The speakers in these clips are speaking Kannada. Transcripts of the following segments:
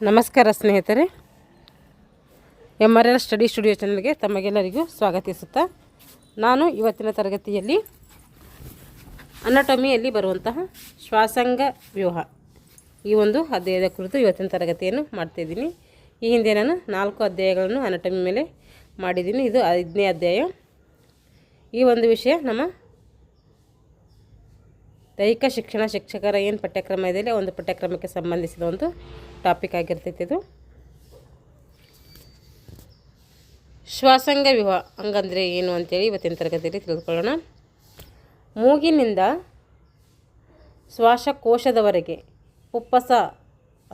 ನಮಸ್ಕಾರ ಸ್ನೇಹಿತರೆ, MRL ಸ್ಟಡಿ ಸ್ಟುಡಿಯೋ ಚಾನಲ್ಗೆ ತಮಗೆಲ್ಲರಿಗೂ ಸ್ವಾಗತಿಸುತ್ತಾ ನಾನು ಇವತ್ತಿನ ತರಗತಿಯಲ್ಲಿ ಅನಾಟಮಿಯಲ್ಲಿ ಬರುವಂತಹ ಶ್ವಾಸಾಂಗ ವ್ಯೂಹ ಈ ಒಂದು ಅಧ್ಯಾಯದ ಕುರಿತು ಇವತ್ತಿನ ತರಗತಿಯನ್ನು ಮಾಡ್ತಾಯಿದ್ದೀನಿ. ಈ ಹಿಂದೆ ನಾನು 4 ಅಧ್ಯಾಯಗಳನ್ನು ಅನಾಟಮಿ ಮೇಲೆ ಮಾಡಿದ್ದೀನಿ. ಇದು 5ನೇ ಅಧ್ಯಾಯ. ಈ ಒಂದು ವಿಷಯ ನಮ್ಮ ದೈಹಿಕ ಶಿಕ್ಷಣ ಶಿಕ್ಷಕರ ಏನು ಪಠ್ಯಕ್ರಮ ಇದೆಯಲ್ಲ ಒಂದು ಪಠ್ಯಕ್ರಮಕ್ಕೆ ಸಂಬಂಧಿಸಿದ ಒಂದು ಟಾಪಿಕ್ ಆಗಿರ್ತೈತೆ. ಇದು ಶ್ವಾಸಾಂಗ ವ್ಯೂಹ ಹಂಗಂದರೆ ಏನು ಅಂತೇಳಿ ಇವತ್ತಿನ ತರಗತಿಯಲ್ಲಿ ತಿಳಿದುಕೊಳ್ಳೋಣ. ಮೂಗಿನಿಂದ ಶ್ವಾಸಕೋಶದವರೆಗೆ ಉಪ್ಪಸ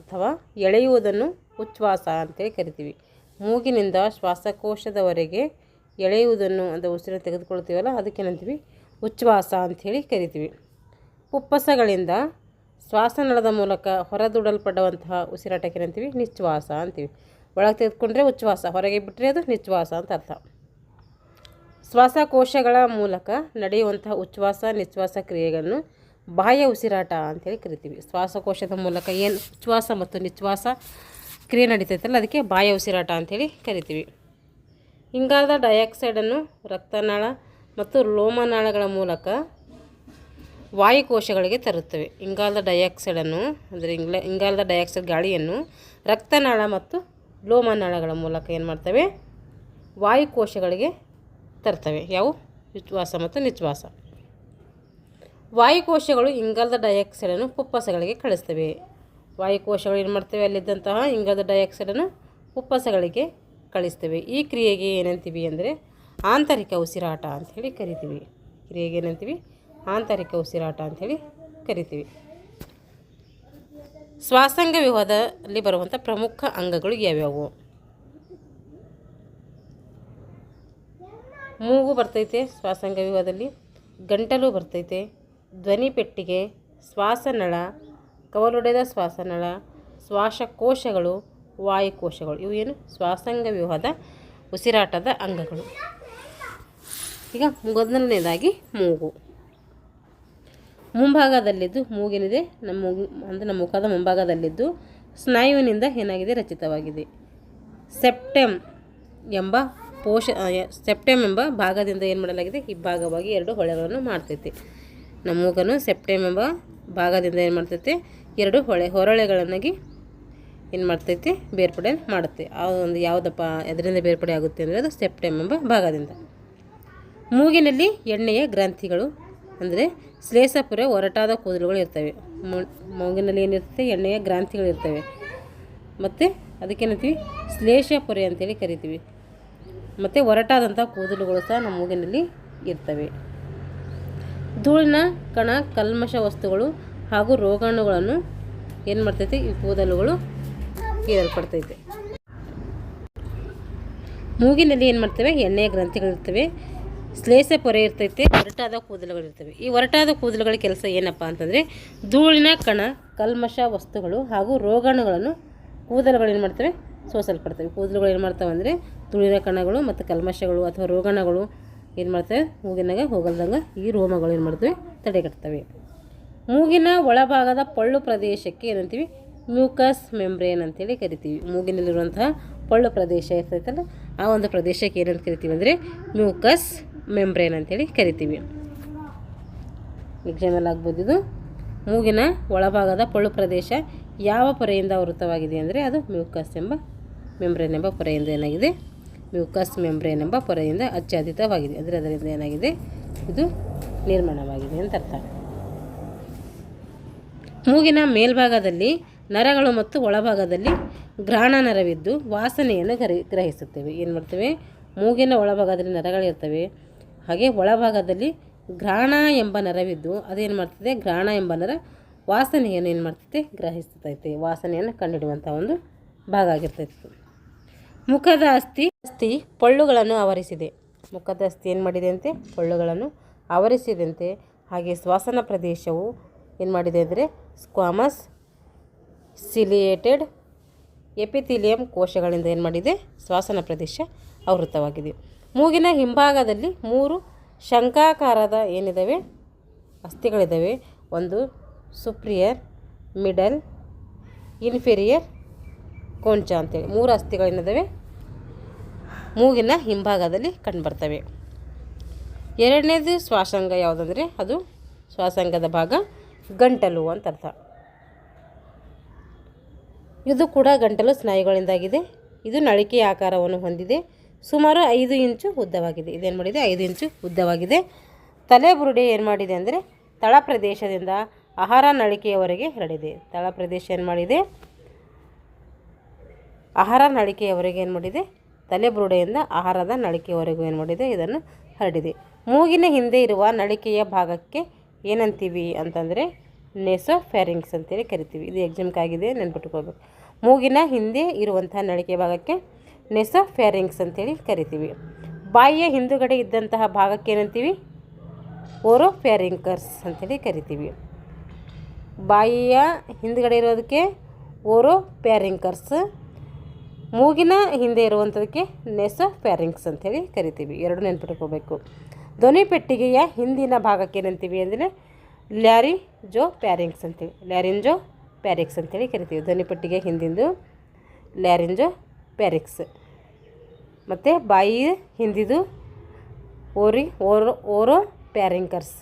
ಅಥವಾ ಎಳೆಯುವುದನ್ನು ಉಚ್ಛ್ವಾಸ ಅಂತೇಳಿ ಕರಿತೀವಿ. ಮೂಗಿನಿಂದ ಶ್ವಾಸಕೋಶದವರೆಗೆ ಎಳೆಯುವುದನ್ನು ಅಂತ ಉಸಿರು ತೆಗೆದುಕೊಳ್ತೀವಲ್ಲ ಅದಕ್ಕೇನಂತೀವಿ ಉಚ್ಛ್ವಾಸ ಅಂಥೇಳಿ ಕರಿತೀವಿ. ಉಪ್ಪಸಗಳಿಂದ ಶ್ವಾಸನಾಳದ ಮೂಲಕ ಹೊರದೂಡಲ್ಪಡುವಂತಹ ಉಸಿರಾಟಕ್ಕೆ ಏನಂತೀವಿ ನಿಶ್ವಾಸ ಅಂತೀವಿ. ಒಳಗೆ ತೆಗೆದುಕೊಂಡ್ರೆ ಉಚ್ಛ್ವಾಸ, ಹೊರಗೆ ಬಿಟ್ಟರೆ ಅದು ನಿಶ್ವಾಸ ಅಂತ ಅರ್ಥ. ಶ್ವಾಸಕೋಶಗಳ ಮೂಲಕ ನಡೆಯುವಂತಹ ಉಚ್ಛ್ವಾಸ ನಿಶ್ವಾಸ ಕ್ರಿಯೆಗಳನ್ನು ಬಾಹ್ಯ ಉಸಿರಾಟ ಅಂಥೇಳಿ ಕರಿತೀವಿ. ಶ್ವಾಸಕೋಶದ ಮೂಲಕ ಏನು ಉಚ್ಛ್ವಾಸ ಮತ್ತು ನಿಶ್ವಾಸ ಕ್ರಿಯೆ ನಡೀತೈತಲ್ಲ ಅದಕ್ಕೆ ಬಾಹ್ಯ ಉಸಿರಾಟ ಅಂಥೇಳಿ ಕರಿತೀವಿ. ಇಂಗಾಲದ ಡೈಆಕ್ಸೈಡನ್ನು ರಕ್ತನಾಳ ಮತ್ತು ಲೋಮನಾಳಗಳ ಮೂಲಕ ವಾಯುಕೋಶಗಳಿಗೆ ತರುತ್ತವೆ. ಇಂಗಾಲದ ಡೈಆಕ್ಸೈಡನ್ನು ಅಂದರೆ ಇಂಗಾಲದ ಡೈಆಕ್ಸೈಡ್ ಗಾಳಿಯನ್ನು ರಕ್ತನಾಳ ಮತ್ತು ಲೋಮನಾಳಗಳ ಮೂಲಕ ಏನು ಮಾಡ್ತವೆ ವಾಯುಕೋಶಗಳಿಗೆ ತರ್ತವೆ. ಯಾವುವು ಉಚ್ಛ್ವಾಸ ಮತ್ತು ನಿಶ್ವಾಸ. ವಾಯುಕೋಶಗಳು ಇಂಗಾಲದ ಡೈಆಕ್ಸೈಡನ್ನು ಪುಪ್ಪಸಗಳಿಗೆ ಕಳಿಸ್ತವೆ. ವಾಯುಕೋಶಗಳು ಏನು ಮಾಡ್ತವೆ ಅಲ್ಲಿದ್ದಂತಹ ಇಂಗಾಲದ ಡೈಆಕ್ಸೈಡನ್ನು ಪುಪ್ಪಸಗಳಿಗೆ ಕಳಿಸ್ತವೆ. ಈ ಕ್ರಿಯೆಗೆ ಏನಂತೀವಿ ಅಂದರೆ ಆಂತರಿಕ ಉಸಿರಾಟ ಅಂಥೇಳಿ ಕರಿತೀವಿ. ಕ್ರಿಯೆಗೆ ಏನಂತೀವಿ ಆಂತರಿಕ ಉಸಿರಾಟ ಅಂಥೇಳಿ ಕರಿತೀವಿ. ಶ್ವಾಸಾಂಗ ವ್ಯೂಹದಲ್ಲಿ ಬರುವಂಥ ಪ್ರಮುಖ ಅಂಗಗಳು ಯಾವ್ಯಾವು? ಮೂಗು ಬರ್ತೈತೆ ಶ್ವಾಸಾಂಗ ವ್ಯೂಹದಲ್ಲಿ, ಗಂಟಲು ಬರ್ತೈತೆ, ಧ್ವನಿ ಪೆಟ್ಟಿಗೆ, ಶ್ವಾಸನಳ, ಕವಲೊಡೆದ ಶ್ವಾಸನಳ, ಶ್ವಾಸಕೋಶಗಳು, ವಾಯುಕೋಶಗಳು. ಇವು ಏನು ಶ್ವಾಸಾಂಗ ವ್ಯೂಹದ ಉಸಿರಾಟದ ಅಂಗಗಳು. ಈಗ ಮೊದಲನೇದಾಗಿ ಮೂಗು. ಮುಂಭಾಗದಲ್ಲಿದ್ದು ಮೂಗಿನಿದೆ ನಮ್ಮ ಮುಖದ ಮುಂಭಾಗದಲ್ಲಿದ್ದು ಸ್ನಾಯುವಿನಿಂದ ಏನಾಗಿದೆ ರಚಿತವಾಗಿದೆ. ಸೆಪ್ಟಮ್ ಎಂಬ ಭಾಗದಿಂದ ಏನು ಮಾಡಲಾಗಿದೆ ಇಬ್ಬಾಗವಾಗಿ 2 ಹೊಳೆಗಳನ್ನು ಮಾಡ್ತೈತೆ. ನಮ್ಮ ಮೂಗನ್ನು ಸೆಪ್ಟಮ್ ಎಂಬ ಭಾಗದಿಂದ ಏನು ಮಾಡ್ತೈತೆ 2 ಹೊರಳೆಗಳನ್ನಾಗಿ ಏನು ಮಾಡ್ತೈತೆ ಬೇರ್ಪಡೆ ಮಾಡುತ್ತೆ. ಆ ಒಂದು ಯಾವುದಪ್ಪ ಅದರಿಂದ ಬೇರ್ಪಡೆ ಆಗುತ್ತೆ ಅಂದರೆ ಅದು ಸೆಪ್ಟಮ್ ಎಂಬ ಭಾಗದಿಂದ. ಮೂಗಿನಲ್ಲಿ ಎಣ್ಣೆಯ ಗ್ರಂಥಿಗಳು ಅಂದರೆ ಶ್ಲೇಷಪುರ ಒರಟಾದ ಕೂದಲುಗಳು ಇರ್ತವೆ. ಮೂಗಿನಲ್ಲಿ ಏನಿರ್ತದೆ ಎಣ್ಣೆಯ ಗ್ರಂಥಿಗಳಿರ್ತವೆ ಮತ್ತು ಅದಕ್ಕೇನಂತೀವಿ ಶ್ಲೇಷಪುರೆ ಅಂತೇಳಿ ಕರಿತೀವಿ. ಮತ್ತು ಒರಟಾದಂಥ ಕೂದಲುಗಳು ಸಹ ನಮ್ಮ ಮೂಗಿನಲ್ಲಿ ಇರ್ತವೆ. ಧೂಳಿನ ಕಣ ಕಲ್ಮಶ ವಸ್ತುಗಳು ಹಾಗೂ ರೋಗಾಣುಗಳನ್ನು ಏನು ಮಾಡ್ತೈತೆ ಈ ಕೂದಲುಗಳು ಹೀರಲ್ಪಡ್ತೈತೆ. ಮೂಗಿನಲ್ಲಿ ಏನು ಮಾಡ್ತವೆ ಎಣ್ಣೆಯ ಗ್ರಂಥಿಗಳಿರ್ತವೆ, ಶ್ಲೇಷ ಪೊರೆ ಇರ್ತೈತೆ, ಒರಟಾದ ಕೂದಲುಗಳಿರ್ತವೆ. ಈ ಒರಟಾದ ಕೂದಲುಗಳ ಕೆಲಸ ಏನಪ್ಪ ಅಂತಂದರೆ ಧೂಳಿನ ಕಣ ಕಲ್ಮಶ ವಸ್ತುಗಳು ಹಾಗೂ ರೋಗಾಣುಗಳನ್ನು ಕೂದಲುಗಳು ಏನು ಮಾಡ್ತವೆ ಸೋಸಲ್ಪಡ್ತವೆ. ಕೂದಲುಗಳು ಏನು ಮಾಡ್ತವೆ ಅಂದರೆ ಧೂಳಿನ ಕಣಗಳು ಮತ್ತು ಕಲ್ಮಶಗಳು ಅಥವಾ ರೋಗಾಣುಗಳು ಏನು ಮಾಡ್ತವೆ ಮೂಗಿನಾಗ ಹೋಗಲ್ದಂಗೆ ಈ ರೋಮಗಳು ಏನು ಮಾಡ್ತವೆ ತಡೆಗಟ್ತವೆ. ಮೂಗಿನ ಒಳಭಾಗದ ಪೊಳ್ಳು ಪ್ರದೇಶಕ್ಕೆ ಏನಂತೀವಿ ಮ್ಯೂಕಸ್ ಮೆಂಬ್ರೇನ್ ಅಂತೇಳಿ ಕರಿತೀವಿ. ಮೂಗಿನಲ್ಲಿರುವಂತಹ ಪೊಳ್ಳು ಪ್ರದೇಶ ಇರ್ತೈತಲ್ಲ ಆ ಒಂದು ಪ್ರದೇಶಕ್ಕೆ ಏನಂತ ಕರಿತೀವಿ ಅಂದರೆ ಮ್ಯೂಕಸ್ ಮೆಂಬ್ರೇನ್ ಅಂತೇಳಿ ಕರಿತೀವಿ. ಎಕ್ಸಾಮಲ್ಲಿ ಆಗ್ಬೋದು. ಇದು ಮೂಗಿನ ಒಳಭಾಗದ ಪೊಳ್ಳು ಪ್ರದೇಶ ಯಾವ ಪೊರೆಯಿಂದ ಆವೃತವಾಗಿದೆ ಅಂದರೆ ಅದು ಮ್ಯೂಕಸ್ ಎಂಬ ಮೆಂಬ್ರೇನ್ ಎಂಬ ಪೊರೆಯಿಂದ ಏನಾಗಿದೆ ಮ್ಯೂಕಸ್ ಮೆಂಬ್ರೇನ್ ಎಂಬ ಪೊರೆಯಿಂದ ಆಚ್ಛಾದಿತವಾಗಿದೆ. ಅಂದರೆ ಅದರಿಂದ ಏನಾಗಿದೆ ಇದು ನಿರ್ಮಾಣವಾಗಿದೆ ಅಂತ ಅರ್ಥ. ಮೂಗಿನ ಮೇಲ್ಭಾಗದಲ್ಲಿ ನರಗಳು ಮತ್ತು ಒಳಭಾಗದಲ್ಲಿ ಘ್ರಾಣ ನರವಿದ್ದು ವಾಸನೆಯನ್ನು ಗ್ರಹಿಸುತ್ತವೆ. ಏನು ಮಾಡ್ತವೆ ಮೂಗಿನ ಒಳಭಾಗದಲ್ಲಿ ನರಗಳಿರ್ತವೆ, ಹಾಗೆ ಒಳಭಾಗದಲ್ಲಿ ಘ್ರಾಣ ಎಂಬ ನರವಿದ್ದು ಅದೇನು ಮಾಡ್ತದೆ ಘ್ರಾಣ ಎಂಬ ನರ ವಾಸನೆಯನ್ನು ಏನು ಮಾಡ್ತೈತೆ ಗ್ರಹಿಸ್ತೈತೆ. ವಾಸನೆಯನ್ನು ಕಂಡುಹಿಡುವಂಥ ಒಂದು ಭಾಗ ಆಗಿರ್ತೈತೆ. ಮುಖದ ಅಸ್ಥಿ ಪೊಳ್ಳುಗಳನ್ನು ಆವರಿಸಿದೆ. ಮುಖದ ಅಸ್ಥಿ ಏನು ಮಾಡಿದೆ ಅಂತೆ ಪೊಳ್ಳುಗಳನ್ನು ಆವರಿಸಿದಂತೆ. ಹಾಗೆ ಶ್ವಾಸನ ಪ್ರದೇಶವು ಏನು ಮಾಡಿದೆ ಅಂದರೆ ಸ್ಕ್ವಾಮಸ್ ಸಿಲಿಯೇಟೆಡ್ ಎಪಿಥೀಲಿಯಂ ಕೋಶಗಳಿಂದ ಏನು ಮಾಡಿದೆ ಶ್ವಾಸನ ಪ್ರದೇಶ ಆವೃತವಾಗಿದೆ. ಮೂಗಿನ ಹಿಂಭಾಗದಲ್ಲಿ 3 ಶಂಖಾಕಾರದ ಏನಿದ್ದಾವೆ ಅಸ್ಥಿಗಳಿದ್ದಾವೆ. ಒಂದು ಸುಪ್ರಿಯರ್, ಮಿಡಲ್, ಇನ್ಫೀರಿಯರ್ ಕೊಂಚ ಅಂತೇಳಿ 3 ಅಸ್ಥಿಗಳೇನಿದ್ದಾವೆ ಮೂಗಿನ ಹಿಂಭಾಗದಲ್ಲಿ ಕಂಡುಬರ್ತವೆ. ಎರಡನೇದು ಶ್ವಾಸಾಂಗ ಯಾವುದಂದರೆ ಅದು ಶ್ವಾಸಾಂಗದ ಭಾಗ ಗಂಟಲು ಅಂತ ಅರ್ಥ. ಇದು ಕೂಡ ಗಂಟಲು ಸ್ನಾಯುಗಳಿಂದಾಗಿದೆ. ಇದು ನಳಿಕೆಯ ಆಕಾರವನ್ನು ಹೊಂದಿದೆ. ಸುಮಾರು 5 ಇಂಚು ಉದ್ದವಾಗಿದೆ. ಇದೇನು ಮಾಡಿದೆ 5 ಇಂಚು ಉದ್ದವಾಗಿದೆ. ತಲೆಬುರುಡೆ ಏನು ಮಾಡಿದೆ ಅಂದರೆ ತಳ ಪ್ರದೇಶದಿಂದ ಆಹಾರ ನಳಿಕೆಯವರೆಗೆ ಹರಡಿದೆ. ತಳ ಪ್ರದೇಶ ಏನು ಮಾಡಿದೆ ಆಹಾರ ನಳಿಕೆಯವರೆಗೆ ಏನು ಮಾಡಿದೆ ತಲೆಬುರುಡೆಯಿಂದ ಆಹಾರದ ನಳಿಕೆಯವರೆಗೂ ಏನು ಮಾಡಿದೆ ಇದನ್ನು ಹರಡಿದೆ. ಮೂಗಿನ ಹಿಂದೆ ಇರುವ ನಳಿಕೆಯ ಭಾಗಕ್ಕೆ ಏನಂತೀವಿ ಅಂತಂದರೆ ನೆಸೋಫ್ಯಾರಿಂಕ್ಸ್ ಅಂತೇಳಿ ಕರಿತೀವಿ. ಇದು ಎಕ್ಸಾಮ್ಗಾಗಿದೆ, ನೆನ್ಪಿಟ್ಕೊಳ್ಬೇಕು. ಮೂಗಿನ ಹಿಂದೆ ಇರುವಂಥ ನಳಿಕೆ ಭಾಗಕ್ಕೆ ನೆಸೋಫ್ಯಾರಿಂಕ್ಸ್ ಅಂತೇಳಿ ಕರಿತೀವಿ. ಬಾಯಿಯ ಹಿಂದುಗಡೆ ಇದ್ದಂತಹ ಭಾಗಕ್ಕೆ ಏನಂತೀವಿ ಓರೋಫ್ಯಾರಿಂಕರ್ಸ್ ಅಂತೇಳಿ ಕರಿತೀವಿ. ಬಾಯಿಯ ಹಿಂದುಗಡೆ ಇರೋದಕ್ಕೆ ಓರೋಫ್ಯಾರಿಂಕರ್ಸ್, ಮೂಗಿನ ಹಿಂದೆ ಇರುವಂಥದಕ್ಕೆ ನೆಸೋಫ್ಯಾರಿಂಕ್ಸ್ ಅಂತೇಳಿ ಕರಿತೀವಿ. ಎರಡು ನೆನ್ಪಿಟ್ಕೋಬೇಕು. ಧ್ವನಿ ಪೆಟ್ಟಿಗೆಯ ಹಿಂದಿನ ಭಾಗಕ್ಕೆ ಏನಂತೀವಿ ಅಂದರೆ ಲ್ಯಾರಿಂಜೋಫ್ಯಾರಿಂಕ್ಸ್ ಅಂತೇಳಿ ಲ್ಯಾರಿಂಜೋಫ್ಯಾರಿಂಕ್ಸ್ ಅಂತೇಳಿ ಕರಿತೀವಿ. ಧ್ವನಿ ಪೆಟ್ಟಿಗೆ ಹಿಂದಿಂದು ಲ್ಯಾರಿಂಜೋಫ್ಯಾರಿಂಕ್ಸ್. ಮತ್ತು ಬಾಯಿ ಹಿಂದಿದು ಓರೋಫ್ಯಾರಿಂಕರ್ಸ್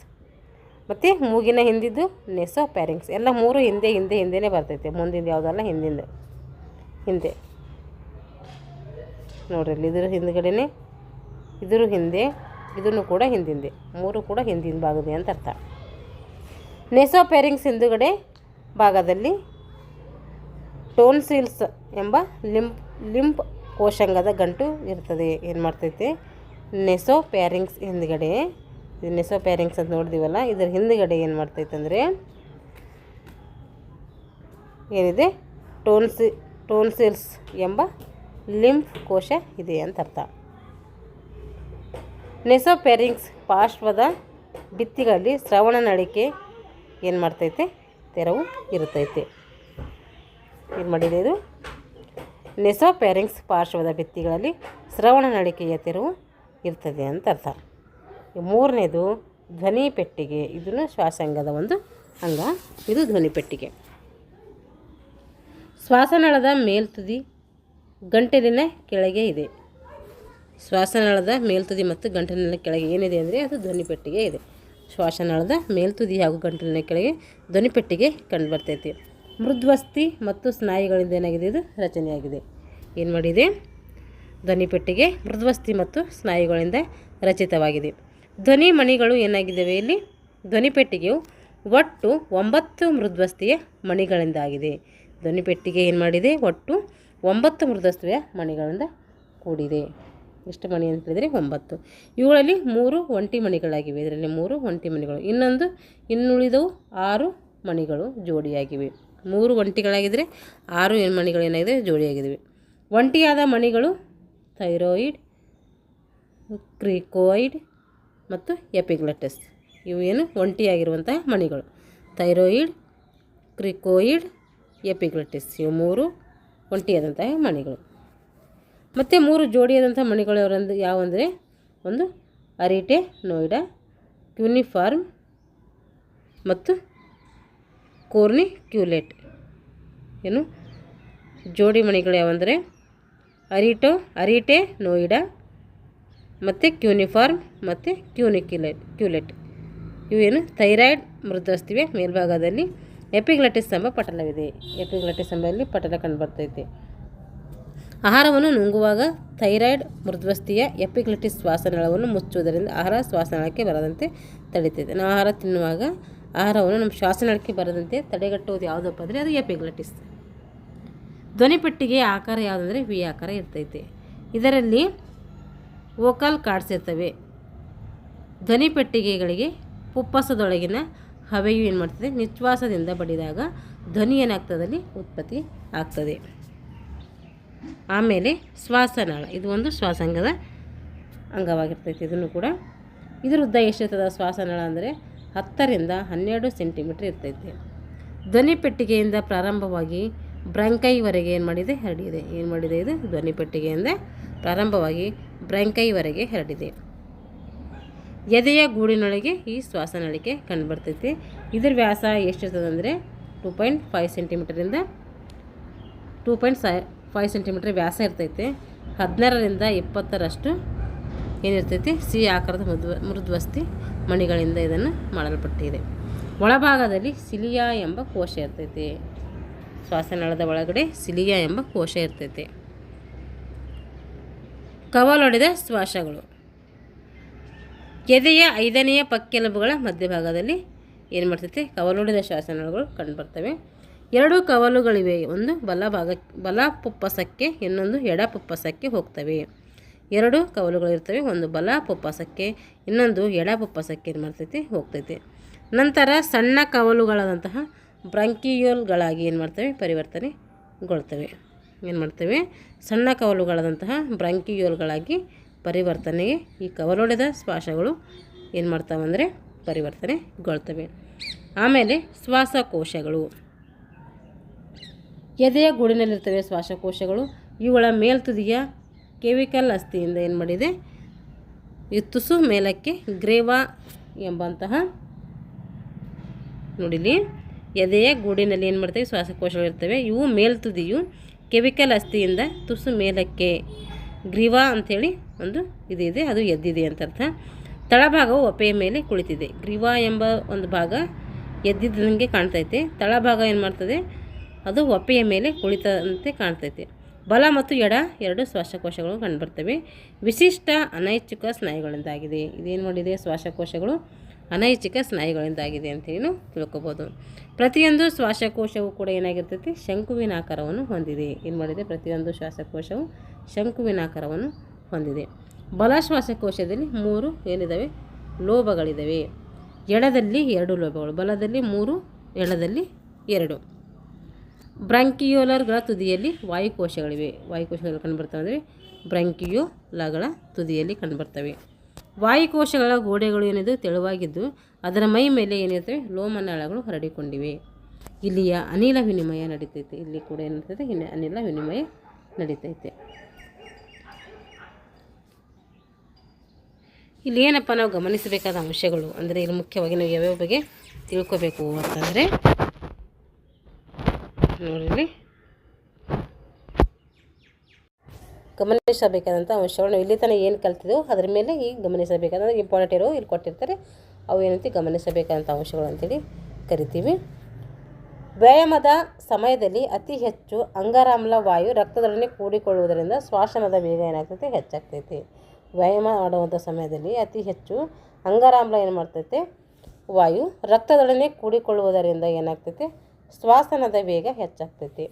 ಮತ್ತು ಮೂಗಿನ ಹಿಂದಿದ್ದು ನೆಸೋಫ್ಯಾರಿಂಕ್ಸ್. ಎಲ್ಲ 3 ಹಿಂದೆನೇ ಬರ್ತೈತೆ. ಮುಂದಿಂದ ಯಾವುದಲ್ಲ, ಹಿಂದೆ ನೋಡ್ರಿ ಅಲ್ಲಿ ಇದ್ರ ಹಿಂದ್ಗಡೆನೇ, ಇದ್ರ ಹಿಂದೆ, ಇದನ್ನು ಕೂಡ ಹಿಂದಿಂದೆ, 3 ಕೂಡ ಹಿಂದಿನ ಭಾಗದೆ ಅಂತ ಅರ್ಥ. ನೆಸೋಫ್ಯಾರಿಂಕ್ಸ್ ಹಿಂದುಗಡೆ ಭಾಗದಲ್ಲಿ ಟೋನ್ಸಿಲ್ಸ್ ಎಂಬ ಲಿಂಫ್ ಕೋಶಾಂಗದ ಗಂಟು ಇರ್ತದೆ. ಏನು ಮಾಡ್ತೈತೆ ನೆಸೋಫ್ಯಾರಿಂಕ್ಸ್ ಹಿಂದ್ಗಡೆ, ಇದು ನೆಸೋಫ್ಯಾರಿಂಕ್ಸ್ ಅಂತ ನೋಡಿದೀವಲ್ಲ, ಇದ್ರ ಹಿಂದ್ಗಡೆ ಏನು ಮಾಡ್ತೈತೆ ಅಂದರೆ ಏನಿದೆ ಟೋನ್ಸಿಲ್ಸ್ ಎಂಬ ಲಿಂಫ್ ಕೋಶ ಇದೆ ಅಂತ ಅರ್ಥ. ನೆಸೋಫ್ಯಾರಿಂಕ್ಸ್ ಪಾರ್ಶ್ವದ ಭಿತ್ತಿಗಳಲ್ಲಿ ಶ್ರವಣ ನಳಿಕೆ ಏನು ಮಾಡ್ತೈತೆ ತೆರವು ಇರ್ತೈತೆ. ಏನು ಮಾಡಿದೆ ಇದು ನೆಸೋಫ್ಯಾರಿಂಕ್ಸ್ ಪಾರ್ಶ್ವದ ಭಿತ್ತಿಗಳಲ್ಲಿ ಶ್ರವಣ ನಳಿಕೆಯ ತೆರವು ಇರ್ತದೆ ಅಂತ ಅರ್ಥ. ಮೂರನೇದು ಧ್ವನಿ ಪೆಟ್ಟಿಗೆ. ಇದನ್ನು ಶ್ವಾಸಾಂಗದ ಒಂದು ಅಂಗ. ಇದು ಧ್ವನಿ ಪೆಟ್ಟಿಗೆ. ಶ್ವಾಸನಾಳದ ಮೇಲ್ತುದಿ ಗಂಟಲಿನ ಕೆಳಗೆ ಇದೆ. ಶ್ವಾಸನಾಳದ ಮೇಲ್ತುದಿ ಮತ್ತು ಗಂಟಲಿನ ಕೆಳಗೆ ಏನಿದೆ ಅಂದರೆ ಅದು ಧ್ವನಿ ಪೆಟ್ಟಿಗೆ ಇದೆ. ಶ್ವಾಸನಾಳದ ಮೇಲ್ತುದಿ ಹಾಗೂ ಗಂಟಲಿನ ಕೆಳಗೆ ಧ್ವನಿ ಪೆಟ್ಟಿಗೆ ಕಂಡುಬರ್ತೈತಿ. ಮೃದ್ವಸ್ಥಿ ಮತ್ತು ಸ್ನಾಯುಗಳಿಂದ ಏನಾಗಿದೆ ಇದು ರಚನೆಯಾಗಿದೆ. ಏನು ಮಾಡಿದೆ ಧ್ವನಿ ಪೆಟ್ಟಿಗೆ ಮೃದ್ವಸ್ಥಿ ಮತ್ತು ಸ್ನಾಯುಗಳಿಂದ ರಚಿತವಾಗಿದೆ. ಧ್ವನಿ ಮಣಿಗಳು ಏನಾಗಿದ್ದಾವೆ ಇಲ್ಲಿ ಧ್ವನಿ ಪೆಟ್ಟಿಗೆಯು ಒಟ್ಟು 9 ಮೃದ್ವಸ್ಥಿಯ ಮಣಿಗಳಿಂದಾಗಿದೆ. ಧ್ವನಿ ಪೆಟ್ಟಿಗೆ ಏನು ಮಾಡಿದೆ ಒಟ್ಟು 9 ಮೃದ್ವಸ್ಥಿಯ ಮಣಿಗಳಿಂದ ಕೂಡಿದೆ. ಎಷ್ಟು ಮಣಿ ಅಂತ ಹೇಳಿದರೆ 9. ಇವುಗಳಲ್ಲಿ 3 ಒಂಟಿ ಮಣಿಗಳಾಗಿವೆ. ಇದರಲ್ಲಿ 3 ಒಂಟಿ ಮಣಿಗಳು, ಇನ್ನುಳಿದವು 6 ಮಣಿಗಳು ಜೋಡಿಯಾಗಿವೆ. 3 ಒಂಟಿಗಳಾಗಿದ್ದರೆ 6 ಮಣಿಗಳು ಏನಾಗಿದೆ ಜೋಡಿಯಾಗಿವೆ. ಒಂಟಿಯಾದ ಮಣಿಗಳು ಥೈರಾಯ್ಡ್, ಕ್ರಿಕೋಯ್ಡ್ ಮತ್ತು ಎಪಿಗ್ಲಟಿಸ್. ಇವು ಏನು ಒಂಟಿಯಾಗಿರುವಂತಹ ಮಣಿಗಳು. ಥೈರಾಯ್ಡ್, ಕ್ರಿಕೋಯ್ಡ್, ಎಪಿಗ್ಲಟಿಸ್ ಇವು 3 ಒಂಟಿಯಾದಂತಹ ಮಣಿಗಳು. ಮತ್ತು 3 ಜೋಡಿಯಾದಂಥ ಮಣಿಗಳು ಯಾವಂದರೆ ಒಂದು ಅರಿಟೆನೋಯ್ಡ, ಕ್ಯೂನಿಫಾರ್ಮ್ ಮತ್ತು ಕೋರ್ನಿಕ್ಯುಲೇಟ್. ಏನು ಜೋಡಿ ಮಣಿಗಳು ಯಾವಂದರೆ ಅರಿಟೆನೋಯ್ಡ ಮತ್ತು ಕ್ಯೂನಿಫಾರ್ಮ್ ಮತ್ತು ಕ್ಯೂಲೆಟ್. ಇವೇನು ಥೈರಾಯ್ಡ್ ಮೃದ್ವಸ್ಥಿವೆ ಮೇಲ್ಭಾಗದಲ್ಲಿ ಎಪಿಗ್ಲಟಿಸ್ ಎಂಬ ಪಟಲವಿದೆ. ಎಪಿಗ್ಲಟಿಸ್ ಎಂಬಲ್ಲಿ ಪಟಲ ಕಂಡುಬರ್ತೈತೆ. ಆಹಾರವನ್ನು ನುಂಗುವಾಗ ಥೈರಾಯ್ಡ್ ಮೃದ್ವಸ್ಥಿಯ ಎಪಿಗ್ಲಟಿಸ್ ಶ್ವಾಸನಾಳವನ್ನು ಮುಚ್ಚುವುದರಿಂದ ಆಹಾರ ಶ್ವಾಸನಾಳಕ್ಕೆ ಬರದಂತೆ ತಡೀತೈತೆ. ನಾವು ಆಹಾರ ತಿನ್ನುವಾಗ ಆಹಾರವನ್ನು ನಮ್ಮ ಶ್ವಾಸನಾಳಕ್ಕೆ ಬರದಂತೆ ತಡೆಗಟ್ಟುವುದು ಯಾವುದಪ್ಪ ಅಂದರೆ ಅದು ಎಪಿಗ್ಲಟಿಸ್. ಧ್ವನಿಪೆಟ್ಟಿಗೆಯ ಆಕಾರ ಯಾವುದಂದರೆ ವಿ ಆಕಾರ ಇರ್ತೈತೆ. ಇದರಲ್ಲಿ ವೋಕಲ್ ಕಾರ್ಡ್ಸ್ ಇರ್ತವೆ. ಧ್ವನಿಪೆಟ್ಟಿಗೆಗಳಿಗೆ ಪುಪ್ಪಸದೊಳಗಿನ ಹವೆಯು ಏನು ಮಾಡ್ತದೆ ನಿಶ್ವಾಸದಿಂದ ಬಡಿದಾಗ ಧ್ವನಿ ಏನಾಗ್ತದಲ್ಲಿ ಉತ್ಪತ್ತಿ ಆಗ್ತದೆ. ಆಮೇಲೆ ಶ್ವಾಸನಾಳ, ಇದು ಒಂದು ಶ್ವಾಸಾಂಗದ ಅಂಗವಾಗಿರ್ತೈತೆ. ಇದನ್ನು ಕೂಡ ಇದರ ಉದ್ದ ಎಷ್ಟಿರ್ತದೆ ಶ್ವಾಸನಾಳ ಅಂದರೆ 10 ರಿಂದ 12 ಸೆಂಟಿಮೀಟ್ರ್ ಇರ್ತೈತೆ. ಧ್ವನಿಪೆಟ್ಟಿಗೆಯಿಂದ ಪ್ರಾರಂಭವಾಗಿ ಬ್ರಾಂಕೈವರೆಗೆ ಏನು ಮಾಡಿದೆ ಹರಡಿದೆ. ಏನು ಮಾಡಿದೆ ಇದು ಧ್ವನಿಪೆಟ್ಟಿಗೆಯಿಂದ ಪ್ರಾರಂಭವಾಗಿ ಬ್ರಾಂಕೈವರೆಗೆ ಹರಡಿದೆ. ಎದೆಯ ಗೂಡಿನೊಳಗೆ ಈ ಶ್ವಾಸನಾಳಿಕೆ ಕಂಡುಬರ್ತೈತೆ. ಇದರ ವ್ಯಾಸ ಎಷ್ಟಿರ್ತದೆ ಅಂದರೆ 2.5 ಸೆಂಟಿಮೀಟರಿಂದ 5 ಸೆಂಟಿಮೀಟ್ರ್ ವ್ಯಾಸ ಇರ್ತೈತೆ. 16ರಿಂದ 20ರಷ್ಟು ಏನಿರ್ತೈತಿ ಸಿ ಆಕಾರದ ಮೃದುವಸ್ತಿ ಮಣಿಗಳಿಂದ ಇದನ್ನು ಮಾಡಲ್ಪಟ್ಟಿದೆ. ಒಳಭಾಗದಲ್ಲಿ ಸಿಲಿಯಾ ಎಂಬ ಕೋಶ ಇರ್ತೈತಿ. ಶ್ವಾಸನಾಳದ ಒಳಗಡೆ ಸಿಲಿಯಾ ಎಂಬ ಕೋಶ ಇರ್ತೈತಿ. ಕವಲೊಡೆದ ಶ್ವಾಸಗಳು. ಎದೆಯ 5ನೆಯ ಪಕ್ಕೆಲುಬುಗಳ ಮಧ್ಯಭಾಗದಲ್ಲಿ ಏನು ಮಾಡ್ತೈತೆ ಕವಲೊಡೆದ ಶ್ವಾಸನಾಳಗಳು ಕಂಡುಬರ್ತವೆ. 2 ಕವಲುಗಳಿವೆ. ಒಂದು ಬಲ ಪುಪ್ಪಸಕ್ಕೆ, ಇನ್ನೊಂದು ಎಡ ಪುಪ್ಪಸಕ್ಕೆ ಹೋಗ್ತವೆ. 2 ಕವಲುಗಳಿರ್ತವೆ. ಒಂದು ಬಲ ಪುಪ್ಪಸಕ್ಕೆ, ಇನ್ನೊಂದು ಎಡ ಪುಪ್ಪಸಕ್ಕೆ ಏನು ಮಾಡ್ತೈತಿ ಹೋಗ್ತೈತಿ. ನಂತರ ಸಣ್ಣ ಕವಲುಗಳಾದಂತಹ ಬ್ರಾಂಕಿಯೋಲ್ಗಳಾಗಿ ಏನು ಮಾಡ್ತವೆ ಪರಿವರ್ತನೆಗೊಳ್ತವೆ. ಏನು ಮಾಡ್ತವೆ ಸಣ್ಣ ಕವಲುಗಳಾದಂತಹ ಬ್ರಾಂಕಿಯೋಲ್ಗಳಾಗಿ ಪರಿವರ್ತನೆಗೆ ಈ ಕವಲೊಡೆದ ಶ್ವಾಸಗಳು ಏನು ಮಾಡ್ತಾವಂದರೆ ಪರಿವರ್ತನೆಗೊಳ್ತವೆ. ಆಮೇಲೆ ಶ್ವಾಸಕೋಶಗಳು. ಎದೆಯ ಗೂಡಿನಲ್ಲಿರ್ತವೆ ಶ್ವಾಸಕೋಶಗಳು. ಇವುಗಳ ಮೇಲ್ತುದಿಯ ಕೆವಿಕಲ್ ಅಸ್ಥಿಯಿಂದ ಏನು ಮಾಡಿದೆ ಈ ತುಸು ಮೇಲಕ್ಕೆ ಗ್ರೇವಾ ಎಂಬಂತಹ ನೋಡಿಲಿ ಎದೆಯ ಗೂಡಿನಲ್ಲಿ ಏನು ಮಾಡ್ತವೆ ಶ್ವಾಸಕೋಶಗಳಿರ್ತವೆ. ಇವು ಮೇಲ್ತುದಿಯು ಕೆವಿಕಲ್ ಅಸ್ಥಿಯಿಂದ ತುಸು ಮೇಲಕ್ಕೆ ಗ್ರೀವಾ ಅಂಥೇಳಿ ಒಂದು ಇದೆ, ಅದು ಎದ್ದಿದೆ ಅಂತ ಅರ್ಥ. ತಳಭಾಗವು ಒಪೆಯ ಮೇಲೆ ಕುಳಿತಿದೆ. ಗ್ರೀವಾ ಎಂಬ ಒಂದು ಭಾಗ ಎದ್ದಿದ್ದಂಗೆ ಕಾಣ್ತೈತೆ. ತಳಭಾಗ ಏನು ಮಾಡ್ತದೆ ಅದು ಒಪೆಯ ಮೇಲೆ ಕುಳಿತಂತೆ ಕಾಣ್ತೈತೆ. ಬಲ ಮತ್ತು ಎಡ 2 ಶ್ವಾಸಕೋಶಗಳು ಕಂಡುಬರ್ತವೆ. ವಿಶಿಷ್ಟ ಅನೈಚ್ಛಿಕ ಸ್ನಾಯುಗಳಿಂದಾಗಿದೆ. ಇದೇನು ಮಾಡಿದೆ ಶ್ವಾಸಕೋಶಗಳು ಅನೈಚ್ಛಿಕ ಸ್ನಾಯುಗಳಿಂದಾಗಿದೆ ಅಂತೇಳಿ ನಾವು ತಿಳ್ಕೊಬೋದು. ಪ್ರತಿಯೊಂದು ಶ್ವಾಸಕೋಶವು ಕೂಡ ಏನಾಗಿರ್ತೈತಿ ಶಂಕುವಿನಾಕಾರವನ್ನು ಹೊಂದಿದೆ. ಏನು ಮಾಡಿದೆ ಪ್ರತಿಯೊಂದು ಶ್ವಾಸಕೋಶವು ಶಂಕುವಿನಾಕಾರವನ್ನು ಹೊಂದಿದೆ. ಬಲ ಶ್ವಾಸಕೋಶದಲ್ಲಿ 3 ಏನಿದ್ದಾವೆ ಲೋಬಗಳಿದ್ದಾವೆ. ಎಡದಲ್ಲಿ 2 ಲೋಬಗಳು, ಬಲದಲ್ಲಿ 3, ಎಡದಲ್ಲಿ 2. ಬ್ರಾಂಕಿಯೋಲರ್ಗಳ ತುದಿಯಲ್ಲಿ ವಾಯುಕೋಶಗಳಿವೆ. ವಾಯುಕೋಶಗಳು ಕಂಡುಬರ್ತವೆ ಅಂದರೆ ಬ್ರಾಂಕಿಯೋಲಗಳ ತುದಿಯಲ್ಲಿ ಕಂಡುಬರ್ತವೆ. ವಾಯುಕೋಶಗಳ ಗೋಡೆಗಳು ಏನಿದೆ ತೆಳುವಾಗಿದ್ದು ಅದರ ಮೈ ಮೇಲೆ ಏನಿರ್ತವೆ ಲೋಮನಾಳಗಳು ಹರಡಿಕೊಂಡಿವೆ. ಇಲ್ಲಿಯ ಅನಿಲ ವಿನಿಮಯ ನಡೀತೈತೆ. ಇಲ್ಲಿ ಕೂಡ ಏನಿರ್ತೈತೆ ಅನಿಲ ವಿನಿಮಯ ನಡೀತೈತೆ. ಇಲ್ಲಿ ಏನಪ್ಪ ನಾವು ಗಮನಿಸಬೇಕಾದ ಅಂಶಗಳು ಅಂದರೆ ಇಲ್ಲಿ ಮುಖ್ಯವಾಗಿ ನಾವು ಯಾವ್ಯಾವ ಬಗ್ಗೆ ತಿಳ್ಕೊಬೇಕು ಅಂತಂದರೆ ನೋಡಿ ಗಮನಿಸಬೇಕಾದಂಥ ಅಂಶಗಳು ನಾವು ಇಲ್ಲಿ ತನಕ ಏನು ಕಲ್ತಿದ್ದೆವು ಅದರ ಮೇಲೆ ಈಗ ಗಮನಿಸಬೇಕಾದಂಥ ಇಂಪಾರ್ಟೆಂಟ್ ಇರೋ ಇಲ್ಲಿ ಕೊಟ್ಟಿರ್ತಾರೆ ಅವು ಏನಂತ ಗಮನಿಸಬೇಕಾದಂಥ ಅಂಶಗಳು ಅಂತೇಳಿ ಕರಿತೀವಿ. ವ್ಯಾಯಾಮದ ಸಮಯದಲ್ಲಿ ಅತಿ ಹೆಚ್ಚು ಅಂಗಾರಾಮ್ಲ ವಾಯು ರಕ್ತದೊಡನೆ ಕೂಡಿಕೊಳ್ಳುವುದರಿಂದ ಶ್ವಾಸನದ ವೇಗ ಏನಾಗ್ತೈತೆ ಹೆಚ್ಚಾಗ್ತೈತೆ. ವ್ಯಾಯಾಮ ಮಾಡುವಂಥ ಸಮಯದಲ್ಲಿ ಅತಿ ಹೆಚ್ಚು ಅಂಗಾರಾಮ್ಲ ಏನು ಮಾಡ್ತೈತೆ ವಾಯು ರಕ್ತದೊಡನೆ ಕೂಡಿಕೊಳ್ಳುವುದರಿಂದ ಏನಾಗ್ತೈತೆ ಶ್ವಾಸನದ ವೇಗ ಹೆಚ್ಚಾಗ್ತೈತೆ.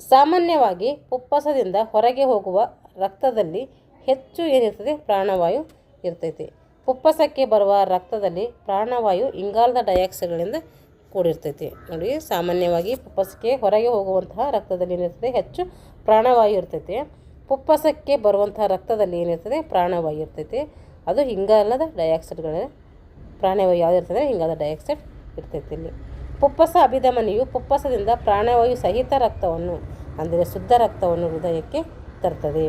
ಸಾಮಾನ್ಯವಾಗಿ ಪುಪ್ಪಸದಿಂದ ಹೊರಗೆ ಹೋಗುವ ರಕ್ತದಲ್ಲಿ ಹೆಚ್ಚು ಏನಿರ್ತದೆ ಪ್ರಾಣವಾಯು ಇರ್ತೈತಿ. ಪುಪ್ಪಸಕ್ಕೆ ಬರುವ ರಕ್ತದಲ್ಲಿ ಪ್ರಾಣವಾಯು ಇಂಗಾಲದ ಡೈಆಕ್ಸೈಡ್ಗಳಿಂದ ಕೂಡಿರ್ತೈತಿ. ನೋಡಿ ಸಾಮಾನ್ಯವಾಗಿ ಪುಪ್ಪಸಕ್ಕೆ ಹೊರಗೆ ಹೋಗುವಂತಹ ರಕ್ತದಲ್ಲಿ ಏನಿರ್ತದೆ ಹೆಚ್ಚು ಪ್ರಾಣವಾಯು ಇರ್ತೈತಿ. ಪುಪ್ಪಸಕ್ಕೆ ಬರುವಂತಹ ರಕ್ತದಲ್ಲಿ ಏನಿರ್ತದೆ ಪ್ರಾಣವಾಯು ಇರ್ತೈತಿ. ಅದು ಇಂಗಾಲದ ಡೈಆಕ್ಸೈಡ್ಗಳ ಪ್ರಾಣವಾಯು ಯಾವುದು ಇರ್ತದೆ ಇಂಗಾಲದ ಡೈಆಕ್ಸೈಡ್ ಇರ್ತೈತಿ. ಇಲ್ಲಿ ಪುಪ್ಪಸ ಅಭಿಧಮನಿಯು ಪುಪ್ಪಸದಿಂದ ಪ್ರಾಣವಾಯು ಸಹಿತ ರಕ್ತವನ್ನು ಅಂದರೆ ಶುದ್ಧ ರಕ್ತವನ್ನು ಹೃದಯಕ್ಕೆ ತರ್ತದೆ.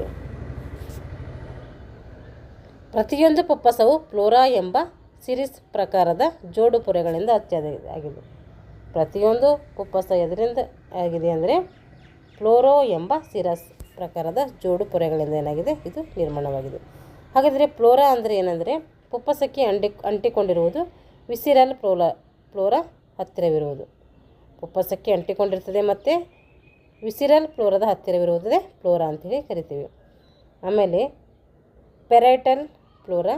ಪ್ರತಿಯೊಂದು ಪುಪ್ಪಸವು ಫ್ಲೋರಾ ಎಂಬ ಸಿರಿಸ್ ಪ್ರಕಾರದ ಜೋಡು ಪೊರೆಗಳಿಂದ ಆಗಿದೆ. ಪ್ರತಿಯೊಂದು ಪುಪ್ಪಸ ಎದರಿಂದ ಆಗಿದೆ ಅಂದರೆ ಫ್ಲೋರೋ ಎಂಬ ಸಿರಸ್ ಪ್ರಕಾರದ ಜೋಡು ಪೊರೆಗಳಿಂದ ಏನಾಗಿದೆ ಇದು ನಿರ್ಮಾಣವಾಗಿದೆ. ಹಾಗಾದರೆ ಫ್ಲೋರಾ ಅಂದರೆ ಏನಂದರೆ ಪುಪ್ಪಸಕ್ಕೆ ಅಂಟಿಕೊಂಡಿರುವುದು ವಿಸಿರಲ್ ಫ್ಲೋರಾ ಹತ್ತಿರವಿರುವುದು. ಪುಪ್ಪಸಕ್ಕೆ ಅಂಟಿಕೊಂಡಿರ್ತದೆ ಮತ್ತು ವಿಸಿರಲ್ ಫ್ಲೋರಾದ ಹತ್ತಿರವಿರುವುದೇ ಫ್ಲೋರಾ ಅಂತೇಳಿ ಕರಿತೀವಿ. ಆಮೇಲೆ ಪೆರೈಟಲ್ ಫ್ಲೋರಾ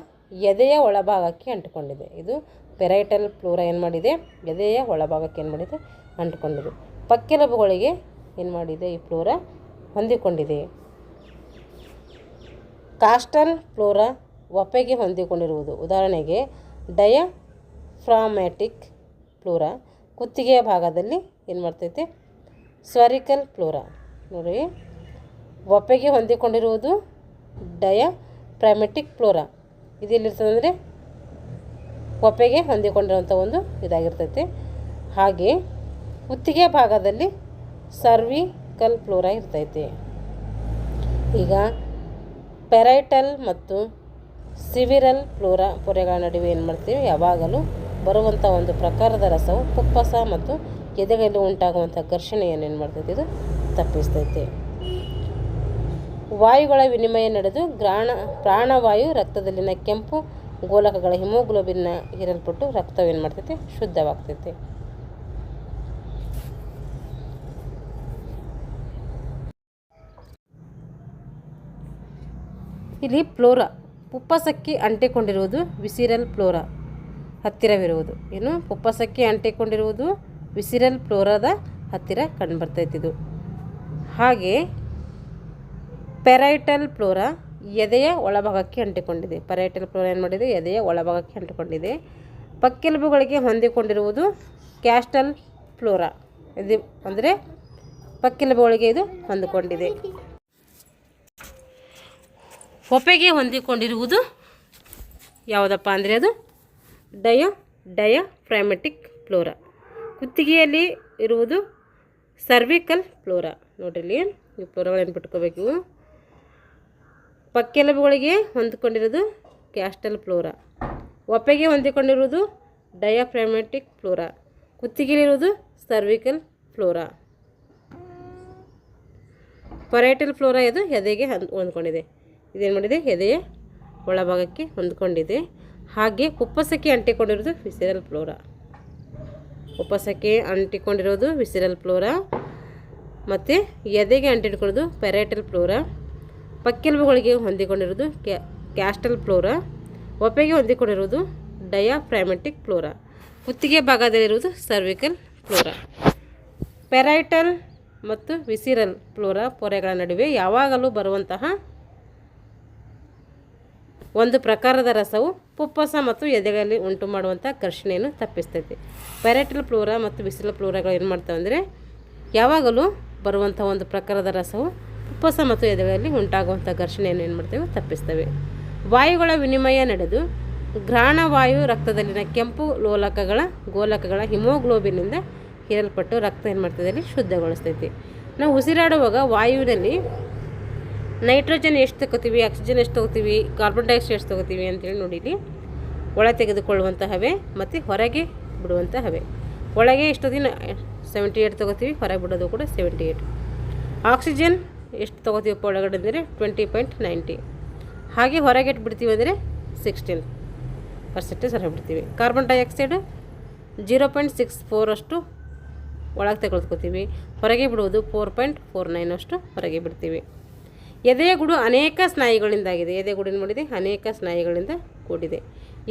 ಎದೆಯ ಒಳಭಾಗಕ್ಕೆ ಅಂಟಿಕೊಂಡಿದೆ. ಇದು ಪೆರೈಟಲ್ ಫ್ಲೋರಾ ಏನು ಮಾಡಿದೆ ಎದೆಯ ಒಳಭಾಗಕ್ಕೆ ಏನು ಮಾಡಿದೆ ಅಂಟಿಕೊಂಡಿದೆ. ಪಕ್ಕೆಲುಬುಗಳಿಗೆ ಏನು ಮಾಡಿದೆ ಈ ಫ್ಲೋರಾ ಹೊಂದಿಕೊಂಡಿದೆ. ಕಾಸ್ಟಲ್ ಫ್ಲೋರಾ ಒಪೆಗೆ ಹೊಂದಿಕೊಂಡಿರುವುದು. ಉದಾಹರಣೆಗೆ ಡಯಾಫ್ರಾಮ್ಯಾಟಿಕ್ ಫ್ಲೋರಾ ಕುತ್ತಿಗೆಯ ಭಾಗದಲ್ಲಿ ಏನು ಮಾಡ್ತೈತೆ ಸ್ವೆರಿಕಲ್ ಫ್ಲೋರಾ ನೋಡಿ ಒಪೆಗೆ ಹೊಂದಿಕೊಂಡಿರುವುದು ಡಯಾಫ್ರಾಮ್ಯಾಟಿಕ್ ಫ್ಲೋರಾ. ಇದೆಲ್ಲಿರ್ತದೆ ಅಂದರೆ ಒಪೆಗೆ ಹೊಂದಿಕೊಂಡಿರುವಂಥ ಒಂದು ಇದಾಗಿರ್ತೈತೆ. ಹಾಗೆ ಕುತ್ತಿಗೆ ಭಾಗದಲ್ಲಿ ಸರ್ವಿಕಲ್ ಫ್ಲೋರಾ ಇರ್ತೈತೆ. ಈಗ ಪೆರೈಟಲ್ ಮತ್ತು ಸಿವಿರಲ್ ಫ್ಲೋರಾ ಪೊರೆಗಳ ನಡುವೆ ಏನು ಮಾಡ್ತೀವಿ ಯಾವಾಗಲೂ ಬರುವಂಥ ಒಂದು ಪ್ರಕಾರದ ರಸವು ಪುಪ್ಪಸ ಮತ್ತು ಎದೆಗಳಲ್ಲಿ ಉಂಟಾಗುವಂಥ ಘರ್ಷಣೆಯನ್ನು ಏನು ಮಾಡ್ತೈತೆ ಇದು ತಪ್ಪಿಸ್ತೈತೆ. ವಾಯುಗಳ ವಿನಿಮಯ ನಡೆದು ಪ್ರಾಣವಾಯು ರಕ್ತದಲ್ಲಿನ ಕೆಂಪು ಗೋಲಕಗಳ ಹಿಮೋಗ್ಲೋಬಿನ್ನ ಹೀರಲ್ಪಟ್ಟು ರಕ್ತವೇನು ಮಾಡ್ತೈತೆ ಶುದ್ಧವಾಗ್ತೈತೆ. ಇಲ್ಲಿ ಫ್ಲೋರಾ ಪುಪ್ಪಸಕ್ಕೆ ಅಂಟಿಕೊಂಡಿರುವುದು ವಿಸಿರಲ್ ಫ್ಲೋರಾ ಹತ್ತಿರವಿರುವುದು. ಏನು ಪುಪ್ಪಸಕ್ಕೆ ಅಂಟಿಕೊಂಡಿರುವುದು ವಿಸಿರಲ್ ಫ್ಲೋರಾದ ಹತ್ತಿರ ಕಂಡುಬರ್ತೈತಿ ಇದು. ಹಾಗೆ ಪೆರೈಟಲ್ ಫ್ಲೋರಾ ಎದೆಯ ಒಳಭಾಗಕ್ಕೆ ಅಂಟಿಕೊಂಡಿದೆ. ಪೆರೈಟಲ್ ಫ್ಲೋರಾ ಏನು ಮಾಡಿದೆ ಎದೆಯ ಒಳಭಾಗಕ್ಕೆ ಅಂಟಿಕೊಂಡಿದೆ. ಪಕ್ಕೆಲುಬುಗಳಿಗೆ ಹೊಂದಿಕೊಂಡಿರುವುದು ಕ್ಯಾಸ್ಟಲ್ ಫ್ಲೋರಾ. ಇದು ಅಂದರೆ ಪಕ್ಕೆಲುಬುಗಳಿಗೆ ಇದು ಹೊಂದಿಕೊಂಡಿದೆ. ಹೊಪ್ಪೆಗೆ ಹೊಂದಿಕೊಂಡಿರುವುದು ಯಾವುದಪ್ಪ ಅಂದರೆ ಅದು ಡಯಾಫ್ರಾಮ್ಯಾಟಿಕ್ ಫ್ಲೋರಾ. ಕುತ್ತಿಗೆಯಲ್ಲಿ ಇರುವುದು ಸರ್ವಿಕಲ್ ಫ್ಲೋರಾ. ನೋಡ್ರಿ ಈ ಫ್ಲೋರಾಗಳನ್ನು ಬಿಟ್ಕೋಬೇಕು. ಇವು ಪಕ್ಕೆಲುಬುಗಳಿಗೆ ಹೊಂದಿಕೊಂಡಿರೋದು ಕ್ಯಾಸ್ಟಲ್ ಫ್ಲೋರಾ. ಹೊಪ್ಪೆಗೆ ಹೊಂದಿಕೊಂಡಿರುವುದು ಡಯಾಫ್ರಾಮ್ಯಾಟಿಕ್ ಫ್ಲೋರಾ. ಕುತ್ತಿಗೆಯಲ್ಲಿರುವುದು ಸರ್ವಿಕಲ್ ಫ್ಲೋರಾ. ಪೆರೈಟಲ್ ಫ್ಲೋರಾ ಇದು ಎದೆಗೆ ಹೊಂದ್ಕೊಂಡಿದೆ. ಇದೇನು ಮಾಡಿದೆ ಎದೆಯ ಒಳಭಾಗಕ್ಕೆ ಹೊಂದ್ಕೊಂಡಿದೆ. ಹಾಗೆ ಪುಪ್ಪಸಕ್ಕೆ ಅಂಟಿಕೊಂಡಿರೋದು ವಿಸಿರಲ್ ಫ್ಲೋರಾ. ಪುಪ್ಪಸಕ್ಕೆ ಅಂಟಿಕೊಂಡಿರೋದು ವಿಸಿರಲ್ ಫ್ಲೋರಾ ಮತ್ತು ಎದೆಗೆ ಅಂಟಿಕೊಂಡಿರೋದು ಪೆರೈಟಲ್ ಫ್ಲೋರಾ. ಪಕ್ಕೆಲುಬುಗಳಿಗೆ ಹೊಂದಿಕೊಂಡಿರೋದು ಕ್ಯಾಸ್ಟಲ್ ಫ್ಲೋರಾ. ಹೊಪ್ಪೆಗೆ ಹೊಂದಿಕೊಂಡಿರುವುದು ಡಯಾಫ್ರಾಮ್ಯಾಟಿಕ್ ಫ್ಲೋರಾ. ಕುತ್ತಿಗೆ ಭಾಗದಲ್ಲಿರುವುದು ಸರ್ವಿಕಲ್ ಫ್ಲೋರಾ. ಪೆರೈಟಲ್ ಮತ್ತು ವಿಸಿರಲ್ ಫ್ಲೋರಾ ಪೊರೆಗಳ ನಡುವೆ ಯಾವಾಗಲೂ ಬರುವಂತಹ ಒಂದು ಪ್ರಕಾರದ ರಸವು ಪುಪ್ಪಸ ಮತ್ತು ಎದೆಗಳಲ್ಲಿ ಉಂಟು ಮಾಡುವಂಥ ಘರ್ಷಣೆಯನ್ನು ತಪ್ಪಿಸ್ತೈತಿ. ಪೆರೈಟಲ್ ಫ್ಲೋರಾ ಮತ್ತು ವಿಸಿರಲ್ ಫ್ಲೋರಾಗಳು ಏನು ಮಾಡ್ತಾವೆ ಅಂದರೆ ಯಾವಾಗಲೂ ಬರುವಂಥ ಒಂದು ಪ್ರಕಾರದ ರಸವು ಪುಪ್ಪಸ ಮತ್ತು ಎದೆಗಳಲ್ಲಿ ಉಂಟಾಗುವಂಥ ಘರ್ಷಣೆಯನ್ನು ಏನು ಮಾಡ್ತೇವೆ ತಪ್ಪಿಸ್ತವೆ. ವಾಯುಗಳ ವಿನಿಮಯ ನಡೆದು ಘ್ರಾಣವಾಯು ರಕ್ತದಲ್ಲಿನ ಕೆಂಪು ಗೋಲಕಗಳ ಹಿಮೋಗ್ಲೋಬಿನಿಂದ ಹೀರಲ್ಪಟ್ಟು ರಕ್ತ ಏನು ಮಾಡ್ತದೆ ಅಲ್ಲಿ ಶುದ್ಧಗೊಳಿಸ್ತೈತಿ. ನಾವು ಉಸಿರಾಡುವಾಗ ವಾಯುವಿನಲ್ಲಿ ನೈಟ್ರೋಜನ್ ಎಷ್ಟು ತಗೋತೀವಿ, ಆಕ್ಸಿಜನ್ ಎಷ್ಟು ತಗೋತೀವಿ, ಕಾರ್ಬನ್ ಡೈಆಕ್ಸೈಡ್ ಎಷ್ಟು ತಗೋತೀವಿ ಅಂತೇಳಿ ನೋಡಿ. ಇಲ್ಲಿ ಒಳ ತೆಗೆದುಕೊಳ್ಳುವಂಥ ಹವೆ ಮತ್ತು ಹೊರಗೆ ಬಿಡುವಂಥ ಹವೆ. ಒಳಗೆ ಎಷ್ಟು ದಿನ 78 ತಗೋತೀವಿ, ಹೊರಗೆ ಬಿಡೋದು ಕೂಡ 78. ಆಕ್ಸಿಜನ್ ಎಷ್ಟು ತೊಗೋತೀವಪ್ಪ ಒಳಗಡೆ ಅಂದರೆ 20.90. ಹಾಗೆ ಹೊರಗೆ ಇಟ್ಟು ಬಿಡ್ತೀವಿ ಅಂದರೆ 16% ಹೊರಗೆ ಬಿಡ್ತೀವಿ. ಕಾರ್ಬನ್ ಡೈಆಕ್ಸೈಡು 0.64 ಅಷ್ಟು ಒಳಗೆ ತೆಗೆದುಕೊತೀವಿ. ಹೊರಗೆ ಬಿಡುವುದು 4.49 ಅಷ್ಟು ಹೊರಗೆ ಬಿಡ್ತೀವಿ. ಎದೆಗೂಡು ಅನೇಕ ಸ್ನಾಯುಗಳಿಂದಾಗಿದೆ. ಎದೆಗೂಡಿನ ಮಾಡಿದೆ ಅನೇಕ ಸ್ನಾಯುಗಳಿಂದ ಕೂಡಿದೆ.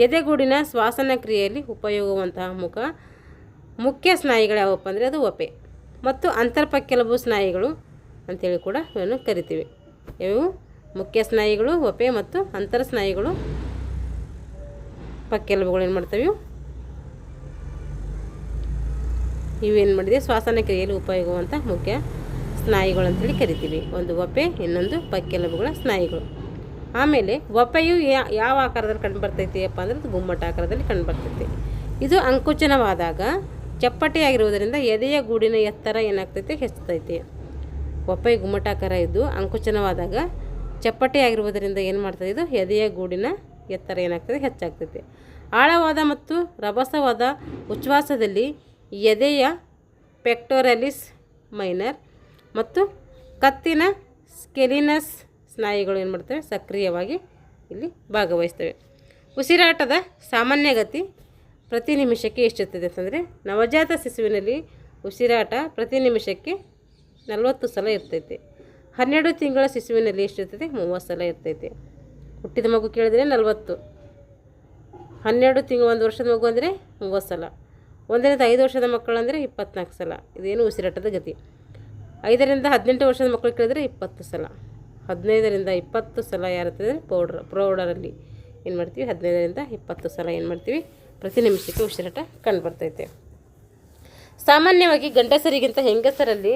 ಎದೆಗೂಡಿನ ಶ್ವಾಸನ ಕ್ರಿಯೆಯಲ್ಲಿ ಉಪಯೋಗವಂತಹ ಮುಖ್ಯ ಸ್ನಾಯುಗಳು ಯಾವಪ್ಪ ಅಂದರೆ ಅದು ಹೊಪ್ಪೆ ಮತ್ತು ಅಂತರ್ಪಕ್ಕೆಲುಬು ಸ್ನಾಯುಗಳು ಅಂಥೇಳಿ ಕೂಡ ಇವನ್ನು ಕರಿತೀವಿ. ಇವು ಮುಖ್ಯ ಸ್ನಾಯುಗಳು ಹೊಪ್ಪೆ ಮತ್ತು ಅಂತರ ಸ್ನಾಯುಗಳು ಪಕ್ಕೆಲುಬುಗಳು ಏನು ಮಾಡ್ತವೆ ಇವೇನು ಮಾಡಿದೆ ಶ್ವಾಸನ ಕ್ರಿಯೆಯಲ್ಲಿ ಉಪಯೋಗವಂಥ ಮುಖ್ಯ ಸ್ನಾಯುಗಳು ಅಂತೇಳಿ ಕರಿತೀವಿ. ಒಂದು ಹೊಪ್ಪೆ, ಇನ್ನೊಂದು ಪಕ್ಕೆಲುಬುಗಳ ಸ್ನಾಯುಗಳು. ಆಮೇಲೆ ಹೊಪ್ಪೆಯು ಯಾವ ಆಕಾರದಲ್ಲಿ ಕಂಡುಬರ್ತೈತಿ ಅಪ್ಪ ಅಂದರೆ ಅದು ಗುಮ್ಮಟ ಆಕಾರದಲ್ಲಿ ಕಂಡುಬರ್ತೈತಿ. ಇದು ಅಂಕುಚನವಾದಾಗ ಚಪ್ಪಟೆಯಾಗಿರುವುದರಿಂದ ಎದೆಯ ಗೂಡಿನ ಎತ್ತರ ಏನಾಗ್ತೈತಿ ಹೆಚ್ಚುತ್ತೈತಿ. ಹೊಪ್ಪೆ ಗುಮ್ಮಟಾಕಾರ ಇದ್ದು ಅಂಕುಚನವಾದಾಗ ಚಪ್ಪಟೆಯಾಗಿರುವುದರಿಂದ ಏನು ಮಾಡ್ತದೆ ಇದು ಎದೆಯ ಗೂಡಿನ ಎತ್ತರ ಏನಾಗ್ತದೆ ಹೆಚ್ಚಾಗ್ತೈತಿ. ಆಳವಾದ ಮತ್ತು ರಭಸವಾದ ಉಚ್ಛ್ವಾಸದಲ್ಲಿ ಎದೆಯ ಪೆಕ್ಟೋರಲಿಸ್ ಮೈನರ್ ಮತ್ತು ಕತ್ತಿನ ಸ್ಕೆಲಿನಸ್ ಸ್ನಾಯುಗಳು ಏನು ಮಾಡ್ತವೆ ಸಕ್ರಿಯವಾಗಿ ಇಲ್ಲಿ ಭಾಗವಹಿಸ್ತವೆ. ಉಸಿರಾಟದ ಸಾಮಾನ್ಯ ಗತಿ ಪ್ರತಿ ನಿಮಿಷಕ್ಕೆ ಎಷ್ಟಿರ್ತದೆ ಅಂತಂದರೆ ನವಜಾತ ಶಿಶುವಿನಲ್ಲಿ ಉಸಿರಾಟ ಪ್ರತಿ ನಿಮಿಷಕ್ಕೆ 40 ಸಲ ಇರ್ತೈತೆ. 12 ತಿಂಗಳ ಶಿಶುವಿನಲ್ಲಿ ಎಷ್ಟಿರ್ತೈತೆ 30 ಸಲ ಇರ್ತೈತೆ. ಹುಟ್ಟಿದ ಮಗು ಕೇಳಿದರೆ 40, 12 ತಿಂಗಳು 1 ವರ್ಷದ ಮಗು ಅಂದರೆ 30 ಸಲ, 1 ರಿಂದ 5 ವರ್ಷದ ಮಕ್ಕಳಂದರೆ 24 ಸಲ. ಇದೇನು ಉಸಿರಾಟದ ಗತಿ. 5 ರಿಂದ 18 ವರ್ಷದ ಮಕ್ಕಳು ಕೇಳಿದರೆ 20 ಸಲ, 15 ರಿಂದ 20 ಸಲ ಯಾರಿರ್ತದೆ ಪ್ರೌಢರಲ್ಲಿ ಏನು ಮಾಡ್ತೀವಿ 15 ರಿಂದ 20 ಸಲ ಏನು ಮಾಡ್ತೀವಿ ಪ್ರತಿ ನಿಮಿಷಕ್ಕೆ ಉಸಿರಾಟ ಕಂಡುಬರ್ತೈತೆ. ಸಾಮಾನ್ಯವಾಗಿ ಗಂಡಸರಿಗಿಂತ ಹೆಂಗಸರಲ್ಲಿ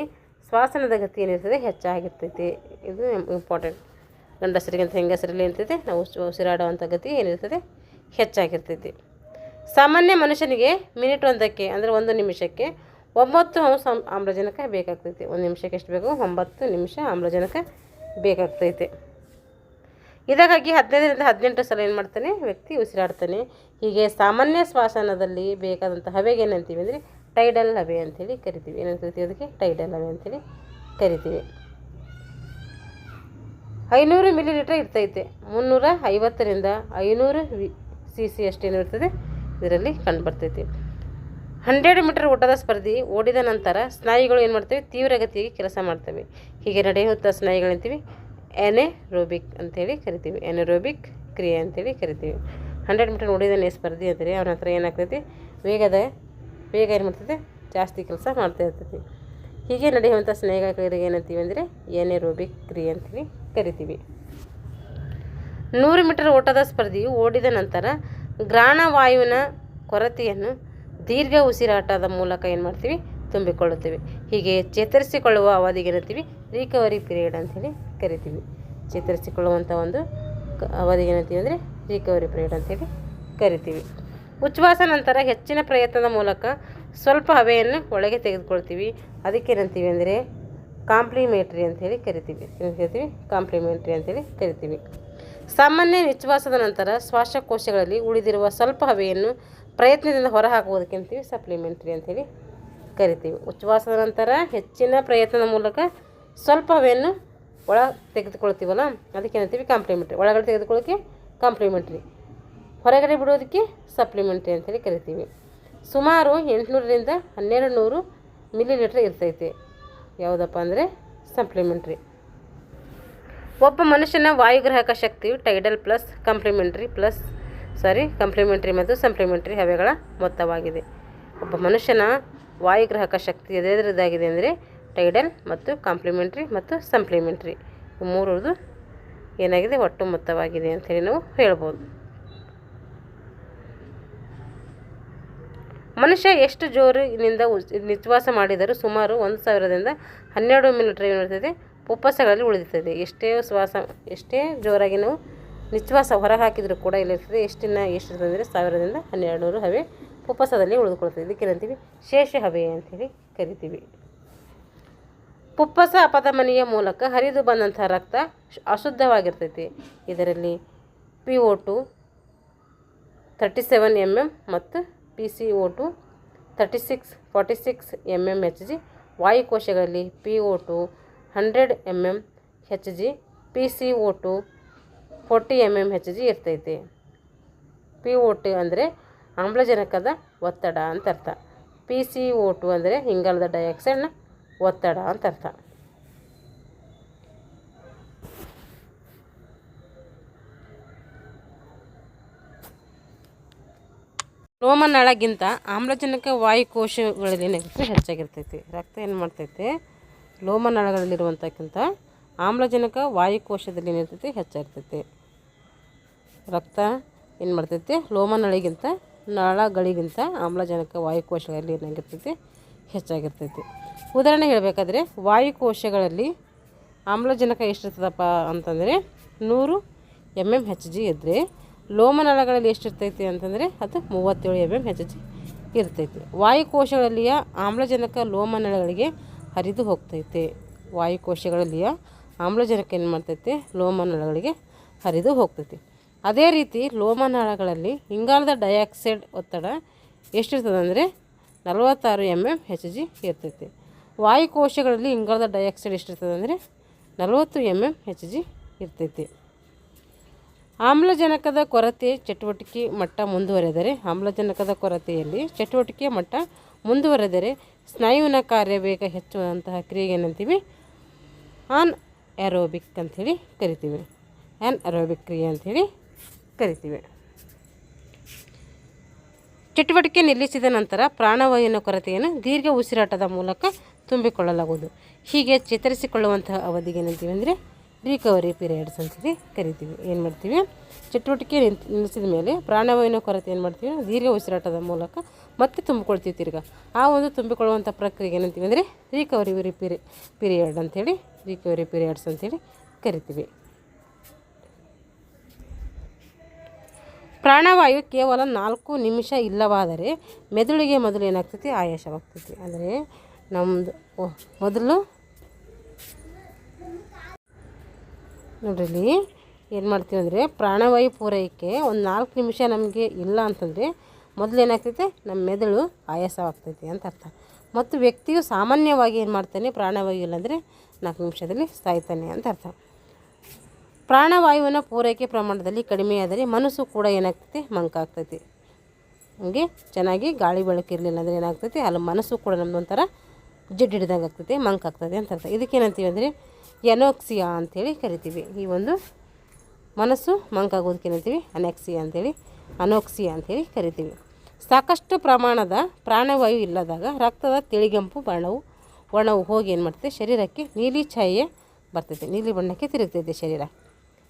ಶ್ವಾಸನದ ಗತಿ ಏನಿರ್ತದೆ ಹೆಚ್ಚಾಗಿರ್ತೈತಿ. ಇದು ಇಂಪಾರ್ಟೆಂಟ್. ಗಂಡಸರಿಗಿಂತ ಹೆಂಗಸರಲ್ಲಿ ಏನಿರ್ತೈತೆ ನಾವು ಉಸಿರಾಡುವಂಥ ಗತಿ ಏನಿರ್ತದೆ ಹೆಚ್ಚಾಗಿರ್ತೈತಿ. ಸಾಮಾನ್ಯ ಮನುಷ್ಯನಿಗೆ ಮಿನಿಟ್ ಒಂದಕ್ಕೆ ಅಂದರೆ 1 ನಿಮಿಷಕ್ಕೆ 9 ಅಂಶ ಆಮ್ಲಜನಕ ಬೇಕಾಗ್ತೈತಿ. 1 ನಿಮಿಷಕ್ಕೆ ಎಷ್ಟು ಬೇಕು 9 ನಿಮಿಷ ಆಮ್ಲಜನಕ ಬೇಕಾಗ್ತೈತೆ. ಇದಕ್ಕಾಗಿ 15 ರಿಂದ 18 ಸಲ ಏನು ಮಾಡ್ತಾನೆ ವ್ಯಕ್ತಿ ಉಸಿರಾಡ್ತಾನೆ. ಹೀಗೆ ಸಾಮಾನ್ಯ ಶ್ವಾಸನದಲ್ಲಿ ಬೇಕಾದಂಥ ಹವೆಗೆ ಏನಂತೀವಿ ಅಂದರೆ ಟೈಡಲ್ ಹವೆ ಅಂಥೇಳಿ ಕರಿತೀವಿ. ಏನಂತ ಕರಿತೀವಿ ಅದಕ್ಕೆ ಟೈಡಲ್ ಹವೆ ಅಂಥೇಳಿ ಕರಿತೀವಿ. 500 ಮಿಲಿ ಲೀಟ್ರ್ ಇರ್ತೈತೆ. 350ರಿಂದ 500 cc ಅಷ್ಟೇನು ಇರ್ತದೆ ಇದರಲ್ಲಿ ಕಂಡುಬರ್ತೈತಿ. 100 ಮೀಟರ್ ಓಟದ ಸ್ಪರ್ಧಿ ಓಡಿದ ನಂತರ ಸ್ನಾಯುಗಳು ಏನು ಮಾಡ್ತವೆ, ತೀವ್ರಗತಿಯಾಗಿ ಕೆಲಸ ಮಾಡ್ತವೆ. ಹೀಗೆ ನಡೆಯುವಂಥ ಸ್ನಾಯುಗಳಂತೀವಿ ಎನೆರೋಬಿಕ್ ಅಂತೇಳಿ ಕರಿತೀವಿ. ಎನೆರೋಬಿಕ್ ಕ್ರಿಯೆ ಅಂತೇಳಿ ಕರಿತೀವಿ. 100 ಮೀಟರ್ ಓಡಿದ ಸ್ಪರ್ಧಿ ಅಂದರೆ ಅವನ ಹತ್ರ ಏನಾಗ್ತೈತಿ, ಬೇಗ ಏನು ಮಾಡ್ತೈತೆ, ಜಾಸ್ತಿ ಕೆಲಸ ಮಾಡ್ತಾ ಇರ್ತೈತಿ. ಹೀಗೆ ನಡೆಯುವಂಥ ಸ್ನಾಯುಗಳಿಗೆ ಏನಂತೀವಿ ಅಂದರೆ ಎನೆರೋಬಿಕ್ ಕ್ರಿಯೆ ಅಂತೇಳಿ ಕರಿತೀವಿ. 100 ಮೀಟರ್ ಓಟದ ಸ್ಪರ್ಧಿಯು ಓಡಿದ ನಂತರ ಗ್ರಾಣವಾಯುವಿನ ಕೊರತೆಯನ್ನು ದೀರ್ಘ ಉಸಿರಾಟದ ಮೂಲಕ ಏನು ಮಾಡ್ತೀವಿ, ತುಂಬಿಕೊಳ್ಳುತ್ತೇವೆ. ಹೀಗೆ ಚೇತರಿಸಿಕೊಳ್ಳುವ ಅವಧಿಗೆ ಏನಂತೀವಿ, ರಿಕವರಿ ಪೀರಿಯಡ್ ಅಂಥೇಳಿ ಕರಿತೀವಿ. ಚೇತರಿಸಿಕೊಳ್ಳುವಂಥ ಒಂದು ಅವಧಿಗೆ ಏನಂತೀವಿ ಅಂದರೆ ರಿಕವರಿ ಪೀರಿಯಡ್ ಅಂತೇಳಿ ಕರಿತೀವಿ. ಉಚ್ಛ್ವಾಸ ನಂತರ ಹೆಚ್ಚಿನ ಪ್ರಯತ್ನದ ಮೂಲಕ ಸ್ವಲ್ಪ ಹವೆಯನ್ನು ಒಳಗೆ ತೆಗೆದುಕೊಳ್ತೀವಿ. ಅದಕ್ಕೇನಂತೀವಿ ಅಂದರೆ ಕಾಂಪ್ಲಿಮೆಂಟ್ರಿ ಅಂಥೇಳಿ ಕರಿತೀವಿ. ಕಾಂಪ್ಲಿಮೆಂಟ್ರಿ ಅಂತೇಳಿ ಕರಿತೀವಿ. ಸಾಮಾನ್ಯ ನಿಶ್ವಾಸದ ನಂತರ ಶ್ವಾಸಕೋಶಗಳಲ್ಲಿ ಉಳಿದಿರುವ ಸ್ವಲ್ಪ ಹವೆಯನ್ನು ಪ್ರಯತ್ನದಿಂದ ಹೊರಹಾಕುವುದಕ್ಕೆ ಅಂತೀವಿ ಸಪ್ಲಿಮೆಂಟ್ರಿ ಅಂಥೇಳಿ ಕರಿತೀವಿ. ಉಚ್ಛ್ವಾಸದ ನಂತರ ಹೆಚ್ಚಿನ ಪ್ರಯತ್ನದ ಮೂಲಕ ಸ್ವಲ್ಪ ಹವೆಯನ್ನು ತೆಗೆದುಕೊಳ್ತೀವಲ್ಲ, ಅದಕ್ಕೇನಂತೀವಿ ಕಾಂಪ್ಲಿಮೆಂಟ್ರಿ. ಒಳಗಡೆ ತೆಗೆದುಕೊಳ್ಳೋಕ್ಕೆ ಕಾಂಪ್ಲಿಮೆಂಟ್ರಿ, ಹೊರಗಡೆ ಬಿಡೋದಕ್ಕೆ ಸಪ್ಲಿಮೆಂಟ್ರಿ ಅಂತೇಳಿ ಕರಿತೀವಿ. ಸುಮಾರು 800ರಿಂದ 1200 ಮಿಲಿ ಲೀಟ್ರ್ ಇರ್ತೈತೆ. ಯಾವುದಪ್ಪ ಅಂದರೆ ಸಪ್ಲಿಮೆಂಟ್ರಿ. ಒಬ್ಬ ಮನುಷ್ಯನ ವಾಯುಗ್ರಾಹಕ ಶಕ್ತಿಯು ಟೈಡಲ್ ಪ್ಲಸ್ ಕಾಂಪ್ಲಿಮೆಂಟ್ರಿ ಮತ್ತು ಸಪ್ಲಿಮೆಂಟ್ರಿ ಹವೆಗಳ ಮೊತ್ತವಾಗಿದೆ. ಒಬ್ಬ ಮನುಷ್ಯನ ವಾಯುಗ್ರಾಹಕ ಶಕ್ತಿ ಎದುರಿದಾಗಿದೆ ಅಂದರೆ ಟೈಡಲ್ ಮತ್ತು ಕಾಂಪ್ಲಿಮೆಂಟ್ರಿ ಮತ್ತು ಸಪ್ಲಿಮೆಂಟ್ರಿ ಮೂರರದು ಏನಾಗಿದೆ, ಒಟ್ಟು ಮೊತ್ತವಾಗಿದೆ ಅಂಥೇಳಿ ನಾವು ಹೇಳ್ಬೋದು. ಮನುಷ್ಯ ಎಷ್ಟು ಜೋರಿನಿಂದ ನಿಶ್ವಾಸ ಮಾಡಿದರೂ ಸುಮಾರು 1000ರಿಂದ 12 ಮಿಲಿ ಲೀಟ್ರ್ ಏನಿರ್ತದೆ ಪುಪ್ಪಸಗಳಲ್ಲಿ ಉಳಿದಿರ್ತದೆ. ಎಷ್ಟೇ ಜೋರಾಗಿ ನಾವು ನಿಶ್ವಾಸ ಹೊರ ಹಾಕಿದರೂ ಕೂಡ ಇಲ್ಲಿರ್ತದೆ. ಎಷ್ಟಿರ್ತದೆ ಅಂದರೆ 1000ರಿಂದ 1200 ಹವೆ ಪುಪ್ಪಸದಲ್ಲಿ ಉಳಿದುಕೊಳ್ತದೆ. ಇದಕ್ಕೇನಂತೀವಿ ಶೇಷ ಹವೆ ಅಂಥೇಳಿ ಕರಿತೀವಿ. ಪುಪ್ಪಸ ಅಪಧಮನಿಯ ಮೂಲಕ ಹರಿದು ಬಂದಂಥ ರಕ್ತ ಅಶುದ್ಧವಾಗಿರ್ತೈತಿ. ಇದರಲ್ಲಿ PO2 37 mm ಮತ್ತು PCO2 46 mm Hg. ವಾಯುಕೋಶಗಳಲ್ಲಿ PO2 100 mm Hg, PCO2 40 mm Hg ಇರ್ತೈತೆ. PO2 ಅಂದರೆ ಆಮ್ಲಜನಕದ ಒತ್ತಡ ಅಂತ ಅರ್ಥ. PCO2 ಅಂದರೆ ಇಂಗಾಲದ ಡೈಆಕ್ಸೈಡ್ನ ಒತ್ತಡ ಅಂತ ಅರ್ಥ. ಲೋಮನಾಳಗಿಂತ ಆಮ್ಲಜನಕ ವಾಯುಕೋಶಗಳಲ್ಲಿ ಏನಾಗಿರ್ತದೆ ಹೆಚ್ಚಾಗಿರ್ತೈತಿ. ರಕ್ತ ಏನು ಮಾಡ್ತೈತೆ, ಲೋಮನಾಳಗಳಲ್ಲಿರುವಂಥಕ್ಕಿಂತ ಆಮ್ಲಜನಕ ವಾಯುಕೋಶದಲ್ಲಿ ಏನಿರ್ತೈತಿ ಹೆಚ್ಚಾಗಿರ್ತೈತಿ. ರಕ್ತ ಏನು ಮಾಡ್ತೈತಿ, ಲೋಮನಾಳಗಿಂತ ನಾಳಗಳಿಗಿಂತ ಆಮ್ಲಜನಕ ವಾಯುಕೋಶಗಳಲ್ಲಿ ಏನಾಗಿರ್ತೈತಿ ಹೆಚ್ಚಾಗಿರ್ತೈತಿ. ಉದಾಹರಣೆ ಹೇಳಬೇಕಾದ್ರೆ ವಾಯುಕೋಶಗಳಲ್ಲಿ ಆಮ್ಲಜನಕ ಎಷ್ಟಿರ್ತದಪ್ಪ ಅಂತಂದರೆ 100 mm Hg ಇದ್ದರೆ ಲೋಮನಾಳಗಳಲ್ಲಿ ಎಷ್ಟಿರ್ತೈತಿ ಅಂತಂದರೆ ಅದು 37 mm Hg ಇರ್ತೈತಿ. ವಾಯುಕೋಶಗಳಲ್ಲಿಯ ಆಮ್ಲಜನಕ ಲೋಮನಾಳಗಳಿಗೆ ಹರಿದು ಹೋಗ್ತೈತೆ. ವಾಯುಕೋಶಗಳಲ್ಲಿಯ ಆಮ್ಲಜನಕ ಏನು ಮಾಡ್ತೈತೆ, ಲೋಮನಾಳಗಳಿಗೆ ಹರಿದು ಹೋಗ್ತೈತಿ. ಅದೇ ರೀತಿ ಲೋಮನಾಳಗಳಲ್ಲಿ ಇಂಗಾಲದ ಡೈಆಕ್ಸೈಡ್ ಒತ್ತಡ ಎಷ್ಟಿರ್ತದೆ ಅಂದರೆ 46 mm Hg ಇರ್ತೈತಿ. ವಾಯುಕೋಶಗಳಲ್ಲಿ ಇಂಗಾಲದ ಡೈಆಕ್ಸೈಡ್ ಎಷ್ಟಿರ್ತದೆ ಅಂದರೆ 40 mm Hg ಇರ್ತೈತಿ. ಆಮ್ಲಜನಕದ ಕೊರತೆ ಚಟುವಟಿಕೆ ಮಟ್ಟ ಮುಂದುವರೆದರೆ ಆಮ್ಲಜನಕದ ಕೊರತೆಯಲ್ಲಿ ಚಟುವಟಿಕೆಯ ಮಟ್ಟ ಮುಂದುವರೆದರೆ ಸ್ನಾಯುವಿನ ಕಾರ್ಯವೇಗ ಹೆಚ್ಚುವಂತಹ ಕ್ರಿಯೆಗೆ ಏನಂತೀವಿ ಅನ್ಎರೋಬಿಕ್ ಅಂಥೇಳಿ ಕರಿತೀವಿ. ಅನ್ಎರೋಬಿಕ್ ಕ್ರಿಯೆ ಅಂಥೇಳಿ ಕರಿತೀವಿ. ಚಟುವಟಿಕೆ ನಿಲ್ಲಿಸಿದ ನಂತರ ಪ್ರಾಣವಾಯುವಿನ ಕೊರತೆಯನ್ನು ದೀರ್ಘ ಉಸಿರಾಟದ ಮೂಲಕ ತುಂಬಿಕೊಳ್ಳಲಾಗುವುದು. ಹೀಗೆ ಚೇತರಿಸಿಕೊಳ್ಳುವಂತಹ ಅವಧಿಗೆ ಏನಂತೀವಿ ಅಂದರೆ ರಿಕವರಿ ಪೀರಿಯಡ್ಸ್ ಅಂತೇಳಿ ಕರಿತೀವಿ. ಏನು ಮಾಡ್ತೀವಿ, ಚಟುವಟಿಕೆ ನಿಲ್ಲಿಸಿದ ಮೇಲೆ ಪ್ರಾಣವಾಯುವಿನ ಕೊರತೆ ಏನು ಮಾಡ್ತೀವಿ, ದೀರ್ಘ ಉಸಿರಾಟದ ಮೂಲಕ ಮತ್ತೆ ತುಂಬಿಕೊಳ್ತೀವಿ. ತಿರ್ಗ ಆ ಒಂದು ತುಂಬಿಕೊಳ್ಳುವಂಥ ಪ್ರಕ್ರಿಯೆಗೆ ಏನಂತೀವಿ ಅಂದರೆ ರಿಕವರಿ ಪೀರಿಯಡ್ ಅಂಥೇಳಿ ರಿಕವರಿ ಪೀರಿಯಡ್ಸ್ ಅಂಥೇಳಿ ಕರಿತೀವಿ. ಪ್ರಾಣವಾಯು ಕೇವಲ 4 ನಿಮಿಷ ಇಲ್ಲವಾದರೆ ಮೆದುಳಿಗೆ ಮೊದಲು ಏನಾಗ್ತೈತಿ, ಆಯಾಸವಾಗ್ತೈತಿ. ಅಂದರೆ ನಮ್ಮದು ಮೊದಲು ನೋಡ್ರಿ ಏನು ಮಾಡ್ತೀವಿ ಅಂದರೆ ಪ್ರಾಣವಾಯು ಪೂರೈಕೆ ಒಂದು 4 ನಿಮಿಷ ನಮಗೆ ಇಲ್ಲ ಅಂತಂದರೆ ಮೊದಲು ಏನಾಗ್ತೈತೆ, ನಮ್ಮ ಮೆದುಳು ಆಯಾಸವಾಗ್ತೈತಿ ಅಂತ ಅರ್ಥ. ಮತ್ತು ವ್ಯಕ್ತಿಯು ಸಾಮಾನ್ಯವಾಗಿ ಏನು ಮಾಡ್ತಾನೆ, ಪ್ರಾಣವಾಯು ಇಲ್ಲಾಂದರೆ 4 ನಿಮಿಷದಲ್ಲಿ ಸಾಯ್ತಾನೆ ಅಂತ ಅರ್ಥ. ಪ್ರಾಣವಾಯುವಿನ ಪೂರೈಕೆ ಪ್ರಮಾಣದಲ್ಲಿ ಕಡಿಮೆಯಾದರೆ ಮನಸ್ಸು ಕೂಡ ಏನಾಗ್ತೈತೆ, ಮಂಕಾಗ್ತೈತಿ. ಹಂಗೆ ಚೆನ್ನಾಗಿ ಗಾಳಿ ಬೆಳಕಿರಲಿಲ್ಲ ಅಂದರೆ ಏನಾಗ್ತೈತಿ, ಅಲ್ಲಿ ಮನಸ್ಸು ಕೂಡ ನಮ್ಮದೊಂಥರ ಜಿಡ್ಡು ಹಿಡ್ದಂಗೆ ಆಗ್ತೈತೆ, ಮಂಕಾಗ್ತದೆ ಅಂತ ಅರ್ಥ. ಇದಕ್ಕೇನಂತೀವಿ ಅಂದರೆ ಎನೋಕ್ಸಿಯಾ ಅಂಥೇಳಿ ಕರಿತೀವಿ. ಈ ಒಂದು ಮನಸ್ಸು ಮಂಕಾಗೋದಕ್ಕೇನಂತೀವಿ, ಅನೋಕ್ಸಿಯಾ ಅಂಥೇಳಿ ಕರಿತೀವಿ. ಸಾಕಷ್ಟು ಪ್ರಮಾಣದ ಪ್ರಾಣವಾಯು ಇಲ್ಲದಾಗ ರಕ್ತದ ತಿಳಿಗೆಂಪು ವರ್ಣವು ಹೋಗಿ ಏನು ಮಾಡ್ತೈತೆ, ಶರೀರಕ್ಕೆ ನೀಲಿ ಛಾಯೆ ಬರ್ತೈತೆ, ನೀಲಿ ಬಣ್ಣಕ್ಕೆ ತಿರುಗ್ತೈತೆ ಶರೀರ.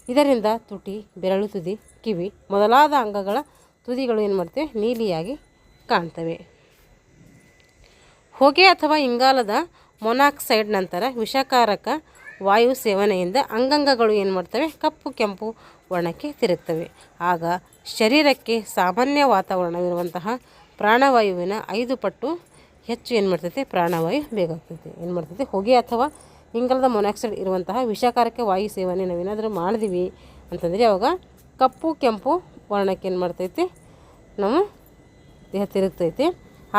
ಇದರಿಂದ ತುಟಿ, ಬೆರಳು ತುದಿ, ಕಿವಿ ಮೊದಲಾದ ಅಂಗಗಳ ತುದಿಗಳು ಏನು ಮಾಡ್ತವೆ, ನೀಲಿಯಾಗಿ ಕಾಣ್ತವೆ. ಹೊಗೆ ಅಥವಾ ಇಂಗಾಲದ ಮೊನಾಕ್ಸೈಡ್ ನಂತರ ವಿಷಕಾರಕ ವಾಯು ಸೇವನೆಯಿಂದ ಅಂಗಾಂಗಗಳು ಏನು ಮಾಡ್ತವೆ, ಕಪ್ಪು ಕೆಂಪು ವರ್ಣಕ್ಕೆ ತಿರುಗ್ತವೆ. ಆಗ ಶರೀರಕ್ಕೆ ಸಾಮಾನ್ಯ ವಾತಾವರಣವಿರುವಂತಹ ಪ್ರಾಣವಾಯುವಿನ 5 ಪಟ್ಟು ಹೆಚ್ಚು ಏನು ಮಾಡ್ತೈತೆ, ಪ್ರಾಣವಾಯು ಬೇಕಾಗ್ತೈತೆ. ಏನು ಮಾಡ್ತೈತೆ, ಹೊಗೆ ಅಥವಾ ಇಂಗಾಲದ ಮೊನಾಕ್ಸೈಡ್ ಇರುವಂತಹ ವಿಷಕಾರಕ ವಾಯು ಸೇವನೆ ನಾವೇನಾದರೂ ಮಾಡಿದ್ವಿ ಅಂತಂದರೆ ಅವಾಗ ಕಪ್ಪು ಕೆಂಪು ವರ್ಣಕ್ಕೆ ಏನು ಮಾಡ್ತೈತೆ, ನಮ್ಮ ದೇಹ ತಿರುಗ್ತೈತೆ.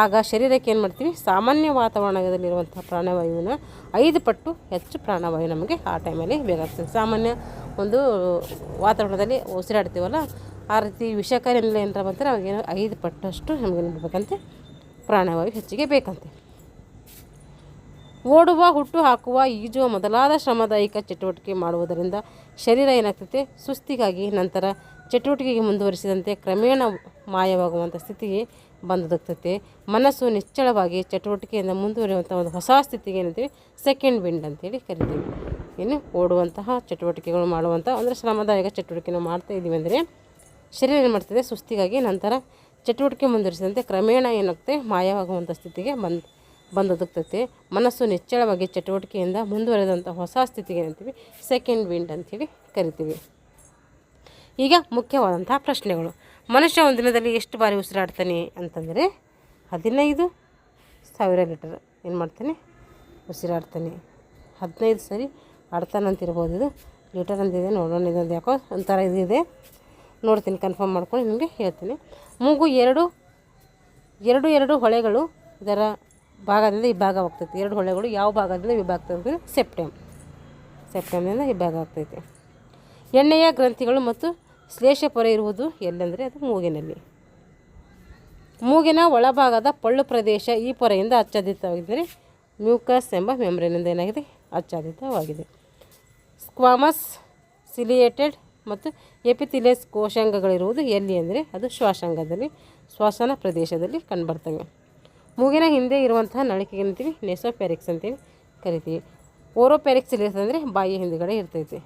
ಆಗ ಶರೀರಕ್ಕೆ ಏನು ಮಾಡ್ತೀವಿ, ಸಾಮಾನ್ಯ ವಾತಾವರಣದಲ್ಲಿರುವಂಥ ಪ್ರಾಣವಾಯುವಿನ 5 ಪಟ್ಟು ಹೆಚ್ಚು ಪ್ರಾಣವಾಯು ನಮಗೆ ಆ ಟೈಮಲ್ಲಿ ಬೇಕಾಗ್ತದೆ. ಸಾಮಾನ್ಯ ಒಂದು ವಾತಾವರಣದಲ್ಲಿ ಉಸಿರಾಡ್ತೀವಲ್ಲ, ಆ ರೀತಿ ವಿಷಕಾರಿ ಏನಾರ ಬಂದರೆ ಅವಾಗೇನೋ 5 ಪಟ್ಟಷ್ಟು ನಮಗೇನು ಬೇಕಂತೆ, ಪ್ರಾಣವಾಯು ಹೆಚ್ಚಿಗೆ ಬೇಕಂತೆ. ಓಡುವ, ಹುಟ್ಟು ಹಾಕುವ, ಈಜುವ ಮೊದಲಾದ ಶ್ರಮದಾಯಕ ಚಟುವಟಿಕೆ ಮಾಡುವುದರಿಂದ ಶರೀರ ಏನಾಗ್ತೈತೆ, ಸುಸ್ತಿಗಾಗಿ ನಂತರ ಚಟುವಟಿಕೆಗೆ ಮುಂದುವರಿಸಿದಂತೆ ಕ್ರಮೇಣ ಮಾಯವಾಗುವಂಥ ಸ್ಥಿತಿಗೆ ಬಂದೊದಗ್ತೈತೆ. ಮನಸ್ಸು ನಿಶ್ಚಳವಾಗಿ ಚಟುವಟಿಕೆಯಿಂದ ಮುಂದುವರಿಯುವಂಥ ಒಂದು ಹೊಸ ಸ್ಥಿತಿಗೆ ಏನಂತೀವಿ, ಸೆಕೆಂಡ್ ವಿಂಡ್ ಅಂತೇಳಿ ಕರಿತೀವಿ. ಏನು ಓಡುವಂತಹ ಚಟುವಟಿಕೆಗಳು ಮಾಡುವಂಥ ಅಂದರೆ ಶ್ರಮದಾಯಕ ಚಟುವಟಿಕೆಯನ್ನು ಮಾಡ್ತಾ ಇದ್ದೀವಿ ಅಂದರೆ ಶರೀರ ಏನು ಮಾಡ್ತದೆ, ಸುಸ್ತಿಗಾಗಿ ನಂತರ ಚಟುವಟಿಕೆ ಮುಂದುವರಿಸಿದಂತೆ ಕ್ರಮೇಣ ಏನಾಗ್ತದೆ, ಮಾಯವಾಗುವಂಥ ಸ್ಥಿತಿಗೆ ಬಂದೊದಗ್ತೈತೆ. ಮನಸ್ಸು ನಿಶ್ಚಳವಾಗಿ ಚಟುವಟಿಕೆಯಿಂದ ಮುಂದುವರೆದಂಥ ಹೊಸ ಸ್ಥಿತಿಗೆ ಏನಂತೀವಿ, ಸೆಕೆಂಡ್ ವಿಂಡ್ ಅಂಥೇಳಿ ಕರಿತೀವಿ. ಈಗ ಮುಖ್ಯವಾದಂತಹ ಪ್ರಶ್ನೆಗಳು. ಮನುಷ್ಯ ಒಂದು ದಿನದಲ್ಲಿ ಎಷ್ಟು ಬಾರಿ ಉಸಿರಾಡ್ತಾನೆ ಅಂತಂದರೆ 15,000 ಲೀಟರ್ ಏನು ಮಾಡ್ತಾನೆ, ಉಸಿರಾಡ್ತಾನೆ. 15 ಸರಿ ಆಡ್ತಾನಂತಿರ್ಬೋದು. ಇದು ಲೀಟರ್ ಅಂತಿದೆ, ನೋಡೋಣ. ಇದೊಂದು ಯಾಕೋ ಒಂಥರ ಇದಿದೆ, ನೋಡ್ತೀನಿ, ಕನ್ಫರ್ಮ್ ಮಾಡ್ಕೊಂಡು ನಿಮಗೆ ಹೇಳ್ತೀನಿ. ಮೂಗು ಎರಡು ಹೊಳೆಗಳು ಇದರ ಭಾಗದಿಂದ ಈ ಭಾಗ ಹೋಗ್ತೈತೆ. 2 ಹೊಳೆಗಳು ಯಾವ ಭಾಗದಿಂದ ವಿಭಾಗ ಆಗ್ತದೆ, ಸೆಪ್ಟೆಂದಿಂದ ವಿಭಾಗ ಆಗ್ತೈತೆ. ಎಣ್ಣೆಯ ಗ್ರಂಥಿಗಳು ಮತ್ತು ಶ್ಲೇಷ ಪೊರೆ ಇರುವುದು ಎಲ್ಲೆಂದರೆ ಅದು ಮೂಗಿನಲ್ಲಿ. ಮೂಗಿನ ಒಳಭಾಗದ ಪೊಳ್ಳು ಪ್ರದೇಶ ಈ ಪೊರೆಯಿಂದ ಆಚ್ಛಾದಿತವಾಗಿದ್ದರೆ ಮ್ಯೂಕಸ್ ಎಂಬ ಮೆಂಬ್ರೇನಿಂದ ಏನಾಗಿದೆ, ಆಚ್ಛಾದಿತವಾಗಿದೆ. ಸ್ಕ್ವಾಮಸ್, ಸಿಲಿಯೇಟೆಡ್ ಮತ್ತು ಎಪಿಥಿಲಿಯಸ್ ಕೋಶಾಂಗಗಳಿರುವುದು ಎಲ್ಲಿ ಅಂದರೆ ಅದು ಶ್ವಾಸನ ಪ್ರದೇಶದಲ್ಲಿ ಕಂಡುಬರ್ತವೆ. ಮೂಗಿನ ಹಿಂದೆ ಇರುವಂತಹ ನಳಿಕೆಗೆ ಅಂತೀವಿ ನೆಸೋಪ್ಯಾರಿಕ್ಸ್ ಅಂತೇಳಿ ಕರಿತೀವಿ. ಓರೋಪ್ಯಾರಿಕ್ಸ್ ಇರ್ತಂದರೆ ಬಾಯಿಯ ಹಿಂದುಗಡೆ ಇರ್ತೈತೆ.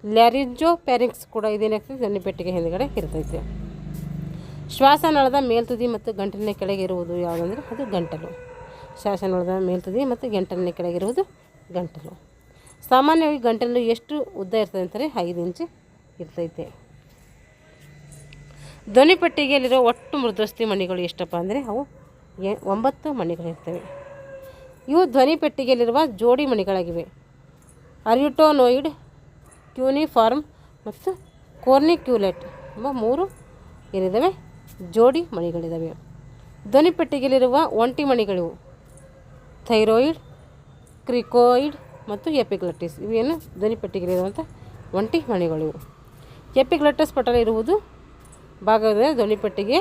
ಲ್ಯಾರಿಂಜೋಪ್ಯಾರಿಕ್ಸ್ ಕೂಡ ಇದೇನಾಗ್ತದೆ, ದೊನ್ನಿಪೆಟ್ಟಿಗೆ ಹಿಂದುಗಡೆ ಇರ್ತೈತೆ. ಶ್ವಾಸನಾಳದ ಮೇಲ್ತುದಿ ಮತ್ತು ಗಂಟಲಿನ ಕೆಳಗೆ ಇರುವುದು ಯಾವುದಂದರೆ ಅದು ಗಂಟಲು. ಶ್ವಾಸನಾಳದ ಮೇಲ್ತುದಿ ಮತ್ತು ಗಂಟಲಿನ ಕೆಳಗಿರುವುದು ಗಂಟಲು. ಸಾಮಾನ್ಯವಾಗಿ ಗಂಟಲು ಎಷ್ಟು ಉದ್ದ ಇರ್ತದೆ ಅಂತಾರೆ, 5 ಇಂಚು ಇರ್ತೈತೆ. ಧ್ವನಿಪೆಟ್ಟಿಗೆಯಲ್ಲಿರೋ ಒಟ್ಟು ಮೃದುವಸ್ಥಿ ಮಣಿಗಳು ಎಷ್ಟಪ್ಪ ಅಂದರೆ ಅವು 9 ಮಣಿಗಳಿರ್ತವೆ. ಇವು ಧ್ವನಿಪೆಟ್ಟಿಗೆಯಲ್ಲಿರುವ ಜೋಡಿ ಮಣಿಗಳಾಗಿವೆ. ಅರಿಟೋನೋಯಿಡ್, ಕ್ಯೂನಿಫಾರ್ಮ್ ಮತ್ತು ಕೋರ್ನಿಕ್ಯುಲೇಟ್ ಎಂಬ 3 ಏನಿದ್ದಾವೆ, ಜೋಡಿ ಮಣಿಗಳಿದ್ದಾವೆ. ಧ್ವನಿಪೆಟ್ಟಿಗೆಯಲ್ಲಿರುವ ಒಂಟಿ ಮಣಿಗಳಿವು ಥೈರಾಯ್ಡ್, ಕ್ರಿಕೋಯಿಡ್ ಮತ್ತು ಎಪಿಗ್ಲಟಿಸ್. ಇವೇನು ಧ್ವನಿಪೆಟ್ಟಿಗೆಯಲ್ಲಿರುವಂಥ ಒಂಟಿ ಮಣಿಗಳಿವು. ಎಪಿಗ್ಲಟಸ್ ಪಟಲ ಇರುವುದು ಭಾಗದ ಧ್ವನಿಪೆಟ್ಟಿಗೆ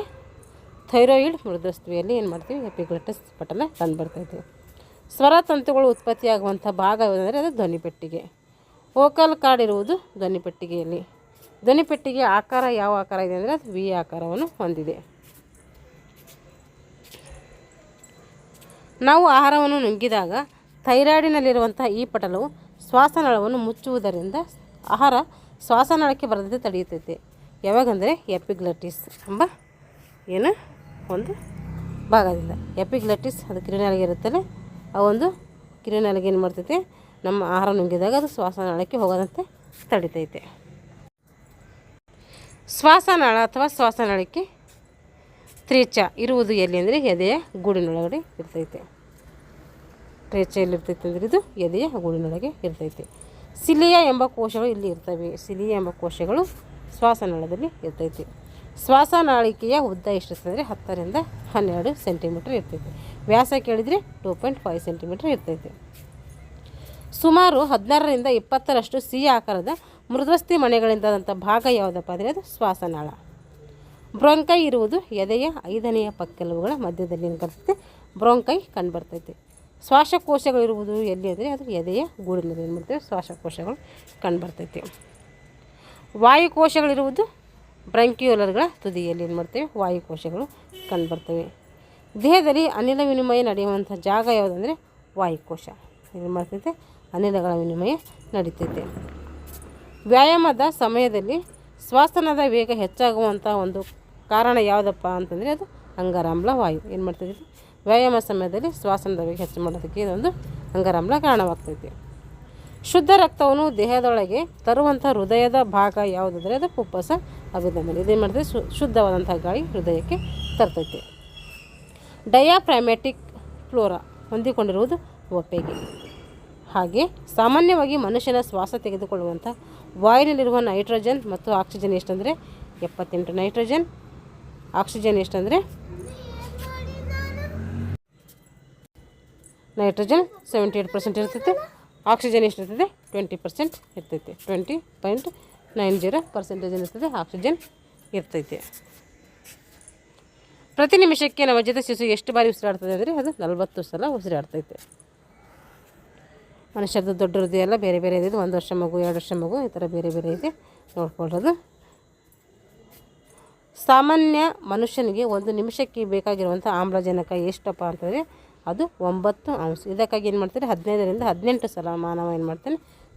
ಥೈರಾಯ್ಡ್ ಮೃದುವಸ್ಥಿಯಲ್ಲಿ ಏನು ಮಾಡ್ತೀವಿ, ಎಪಿಗ್ಲಟಸ್ ಪಟಲ ಕಂಡುಬರ್ತೈತೆ. ಸ್ವರ ತಂತುಗಳು ಉತ್ಪತ್ತಿಯಾಗುವಂಥ ಭಾಗ ಯಾವುದಂದರೆ ಅದು ಧ್ವನಿಪೆಟ್ಟಿಗೆ. ವೋಕಲ್ ಕಾರ್ಡ್ ಇರುವುದು ಧ್ವನಿಪೆಟ್ಟಿಗೆಯಲ್ಲಿ. ಧ್ವನಿಪೆಟ್ಟಿಗೆ ಆಕಾರ ಯಾವ ಆಕಾರ ಇದೆ ಅಂದರೆ ಅದು ವಿ ಆಕಾರವನ್ನು ಹೊಂದಿದೆ. ನಾವು ಆಹಾರವನ್ನು ನುಂಗಿದಾಗ ಥೈರಾಯ್ಡಿನಲ್ಲಿರುವಂಥ ಈ ಪಟಲವು ಶ್ವಾಸನಾಳವನ್ನು ಮುಚ್ಚುವುದರಿಂದ ಆಹಾರ ಶ್ವಾಸನಾಳಕ್ಕೆ ಬರದಂತೆ ತಡೆಯುತ್ತೈತೆ. ಯಾವಾಗಂದರೆ ಎಪಿಗ್ಲಟಿಸ್ ಎಂಬ ಏನು ಒಂದು ಭಾಗದಿಂದ. ಎಪಿಗ್ಲಟಿಸ್ ಅದು ಕಿರುನಾಲಿಗೆ ಇರುತ್ತಲ್ಲ, ಆ ಒಂದು ಕಿರುನಾಲಿಗೆ ಏನು ಮಾಡ್ತೈತೆ, ನಮ್ಮ ಆಹಾರ ನುಂಗಿದಾಗ ಅದು ಶ್ವಾಸನಾಳಕ್ಕೆ ಹೋಗೋದಂತೆ ತಡಿತೈತೆ. ಶ್ವಾಸನಾಳ ಅಥವಾ ಶ್ವಾಸನಾಳಕ್ಕೆ ತ್ರೇಚ ಇರುವುದು ಎಲ್ಲಿ ಅಂದರೆ ಎದೆಯ ಗೂಡಿನೊಳಗಡೆ ಇರ್ತೈತೆ. ತ್ರೇಚ ಎಲ್ಲಿರ್ತೈತೆ ಅಂದರೆ ಇದು ಎದೆಯ ಗೂಡಿನೊಳಗೆ ಇರ್ತೈತೆ. ಸಿಲಿಯಾ ಎಂಬ ಕೋಶಗಳು ಇಲ್ಲಿ ಇರ್ತವೆ. ಸಿಲಿಯಾ ಎಂಬ ಕೋಶಗಳು ಶ್ವಾಸನಾಳದಲ್ಲಿ ಇರ್ತೈತೆ. ಶ್ವಾಸನಾಳಿಕೆಯ ಉದ್ದ ಎಷ್ಟಿರ್ತದೆ 10ರಿಂದ 12 ಸೆಂಟಿಮೀಟ್ರ್ ಇರ್ತೈತೆ. ವ್ಯಾಸ ಕೇಳಿದರೆ 2.5 ಸೆಂಟಿಮೀಟ್ರ್ ಇರ್ತೈತೆ. ಸುಮಾರು 16ರಿಂದ 20ರಷ್ಟು ಸಿಹಿ ಆಕಾರದ ಮೃದ್ವಸ್ಥಿ ಮಣೆಗಳಿಂದಾದಂಥ ಭಾಗ ಯಾವುದಪ್ಪ ಅಂದರೆ ಅದು ಶ್ವಾಸನಾಳ. ಬ್ರೊಂಕೈ ಇರುವುದು ಎದೆಯ 5ನೆಯ ಪಕ್ಕೆಲುಬುಗಳ ಮಧ್ಯದಲ್ಲಿ ಏನು ಬರ್ತೈತೆ, ಬ್ರೊಂಕೈ ಕಂಡುಬರ್ತೈತೆ. ಶ್ವಾಸಕೋಶಗಳಿರುವುದು ಎಲ್ಲಿ ಅಂದರೆ ಅದು ಎದೆಯ ಗೂಡಿನಲ್ಲಿ ಏನು ಮಾಡ್ತೇವೆ, ಶ್ವಾಸಕೋಶಗಳು ಕಂಡುಬರ್ತೈತೆ. ವಾಯುಕೋಶಗಳಿರುವುದು ಬ್ರಂಕ್ಯೂಲರ್ಗಳ ತುದಿಯಲ್ಲಿ ಏನು ಮಾಡ್ತೇವೆ, ವಾಯುಕೋಶಗಳು ಕಂಡುಬರ್ತವೆ. ದೇಹದಲ್ಲಿ ಅನಿಲ ವಿನಿಮಯ ನಡೆಯುವಂಥ ಜಾಗ ಯಾವುದಂದರೆ ವಾಯುಕೋಶ. ಏನು ಮಾಡ್ತೈತೆ, ಅನಿಲಗಳ ವಿನಿಮಯ ನಡೀತೈತೆ. ವ್ಯಾಯಾಮದ ಸಮಯದಲ್ಲಿ ಶ್ವಾಸನದ ವೇಗ ಹೆಚ್ಚಾಗುವಂಥ ಒಂದು ಕಾರಣ ಯಾವುದಪ್ಪ ಅಂತಂದರೆ ಅದು ಅಂಗಾರಾಮ್ಲ ವಾಯು. ಏನು ಮಾಡ್ತೈತಿ, ವ್ಯಾಯಾಮ ಸಮಯದಲ್ಲಿ ಶ್ವಾಸನದ ವೇಗ ಹೆಚ್ಚು ಮಾಡೋದಕ್ಕೆ ಇದೊಂದು ಅಂಗಾರಾಮ್ಲ ಕಾರಣವಾಗ್ತೈತಿ. ಶುದ್ಧ ರಕ್ತವನ್ನು ದೇಹದೊಳಗೆ ತರುವಂಥ ಹೃದಯದ ಭಾಗ ಯಾವುದಂದರೆ ಅದು ಫುಪ್ಪಸ ಅಭಿಧಮನಿ. ಇದೇನು ಮಾಡ್ತೈತೆ, ಶುದ್ಧವಾದಂಥ ಗಾಳಿ ಹೃದಯಕ್ಕೆ ತರ್ತೈತೆ. ಡಯಾಫ್ರಾಮ್ಯಾಟಿಕ್ ಫ್ಲೋರಾ ಹೊಂದಿಕೊಂಡಿರುವುದು ಒಪ್ಪೆಗೆ. ಹಾಗೆ ಸಾಮಾನ್ಯವಾಗಿ ಮನುಷ್ಯನ ಶ್ವಾಸ ತೆಗೆದುಕೊಳ್ಳುವಂಥ ವಾಯುವಿನಲ್ಲಿರುವ ನೈಟ್ರೋಜನ್ ಮತ್ತು ಆಕ್ಸಿಜನ್ ಎಷ್ಟಂದರೆ 78. ನೈಟ್ರೋಜನ್, ಆಕ್ಸಿಜನ್ ಎಷ್ಟಂದರೆ ನೈಟ್ರೋಜನ್ 78% ಇರ್ತೈತೆ. ಆಕ್ಸಿಜನ್ ಎಷ್ಟಿರ್ತದೆ 20% ಇರ್ತೈತೆ. 20.90% ಇರ್ತದೆ ಆಕ್ಸಿಜನ್ ಇರ್ತೈತೆ. ಪ್ರತಿ ನಿಮಿಷಕ್ಕೆ ನವಜಾತ ಶಿಶು ಎಷ್ಟು ಬಾರಿ ಉಸಿರಾಡ್ತದೆ ಅಂದರೆ ಅದು 40 ಸಲ ಉಸಿರಾಡ್ತೈತೆ. ಮನುಷ್ಯರದ್ದು ದೊಡ್ಡ ಹೃದಯ ಎಲ್ಲ ಬೇರೆ ಬೇರೆ ಇದೆ. 1 ವರ್ಷ ಮಗು, 2 ವರ್ಷ ಮಗು, ಈ ಥರ ಬೇರೆ ಬೇರೆ ಇದೆ, ನೋಡ್ಕೊಳ್ಳೋದು. ಸಾಮಾನ್ಯ ಮನುಷ್ಯನಿಗೆ 1 ನಿಮಿಷಕ್ಕೆ ಬೇಕಾಗಿರುವಂಥ ಆಮ್ಲಜನಕ ಎಷ್ಟಪ್ಪ ಅಂತಂದರೆ ಅದು 9 ಔನ್ಸ್. ಇದಕ್ಕಾಗಿ ಏನು ಮಾಡ್ತಾರೆ, 15ರಿಂದ 18 ಸಲ ಮಾನವ ಏನು ಮಾಡ್ತಾನೆ,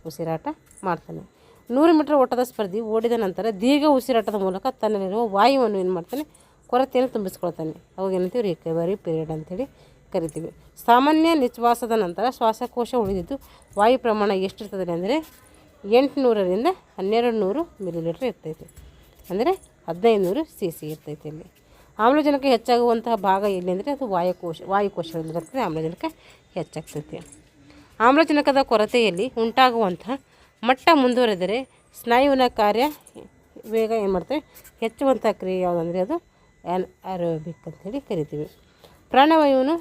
ಉಸಿರಾಟ ಮಾಡ್ತಾನೆ. 100 ಮೀಟರ್ ಓಟದ ಸ್ಪರ್ಧಿ ಓಡಿದ ನಂತರ ದೀರ್ಘ ಉಸಿರಾಟದ ಮೂಲಕ ತನ್ನಲ್ಲಿರುವ ವಾಯುವನ್ನು ಏನು ಮಾಡ್ತಾನೆ, ಕೊರತೆಯನ್ನು ತುಂಬಿಸ್ಕೊಳ್ತಾನೆ. ಅವಾಗ ಏನಂತೀವಿ, ರಿಕವರಿ ಪೀರಿಯಡ್ ಅಂತೇಳಿ ಕರಿತೀವಿ. ಸಾಮಾನ್ಯ ನಿಶ್ವಾಸದ ನಂತರ ಶ್ವಾಸಕೋಶ ಉಳಿದಿದ್ದು ವಾಯು ಪ್ರಮಾಣ ಎಷ್ಟಿರ್ತದೆ ಅಂದರೆ 800ರಿಂದ 1200 ಮಿಲಿಲೀಟ್ರ್ ಇರ್ತೈತೆ. ಅಂದರೆ 1500 cc ಇರ್ತೈತೆ. ಇಲ್ಲಿ ಆಮ್ಲಜನಕ ಹೆಚ್ಚಾಗುವಂತಹ ಭಾಗ ಎಲ್ಲಿ ಅಂದರೆ ಅದು ವಾಯುಕೋಶಗಳಲ್ಲಿ ಬರ್ತದೆ. ಆಮ್ಲಜನಕ ಹೆಚ್ಚಾಗ್ತೈತೆ. ಆಮ್ಲಜನಕದ ಕೊರತೆಯಲ್ಲಿ ಉಂಟಾಗುವಂತಹ ಮಟ್ಟ ಮುಂದುವರೆದರೆ ಸ್ನಾಯುವಿನ ಕಾರ್ಯ ವೇಗ ಏನು ಮಾಡ್ತೇವೆ, ಹೆಚ್ಚುವಂಥ ಕ್ರಿಯೆ ಯಾವುದಂದರೆ ಅದು ಆ್ಯರೋಬಿಕ್ ಅಂತೇಳಿ ಕರಿತೀವಿ. ಪ್ರಾಣವಾಯುವಿನ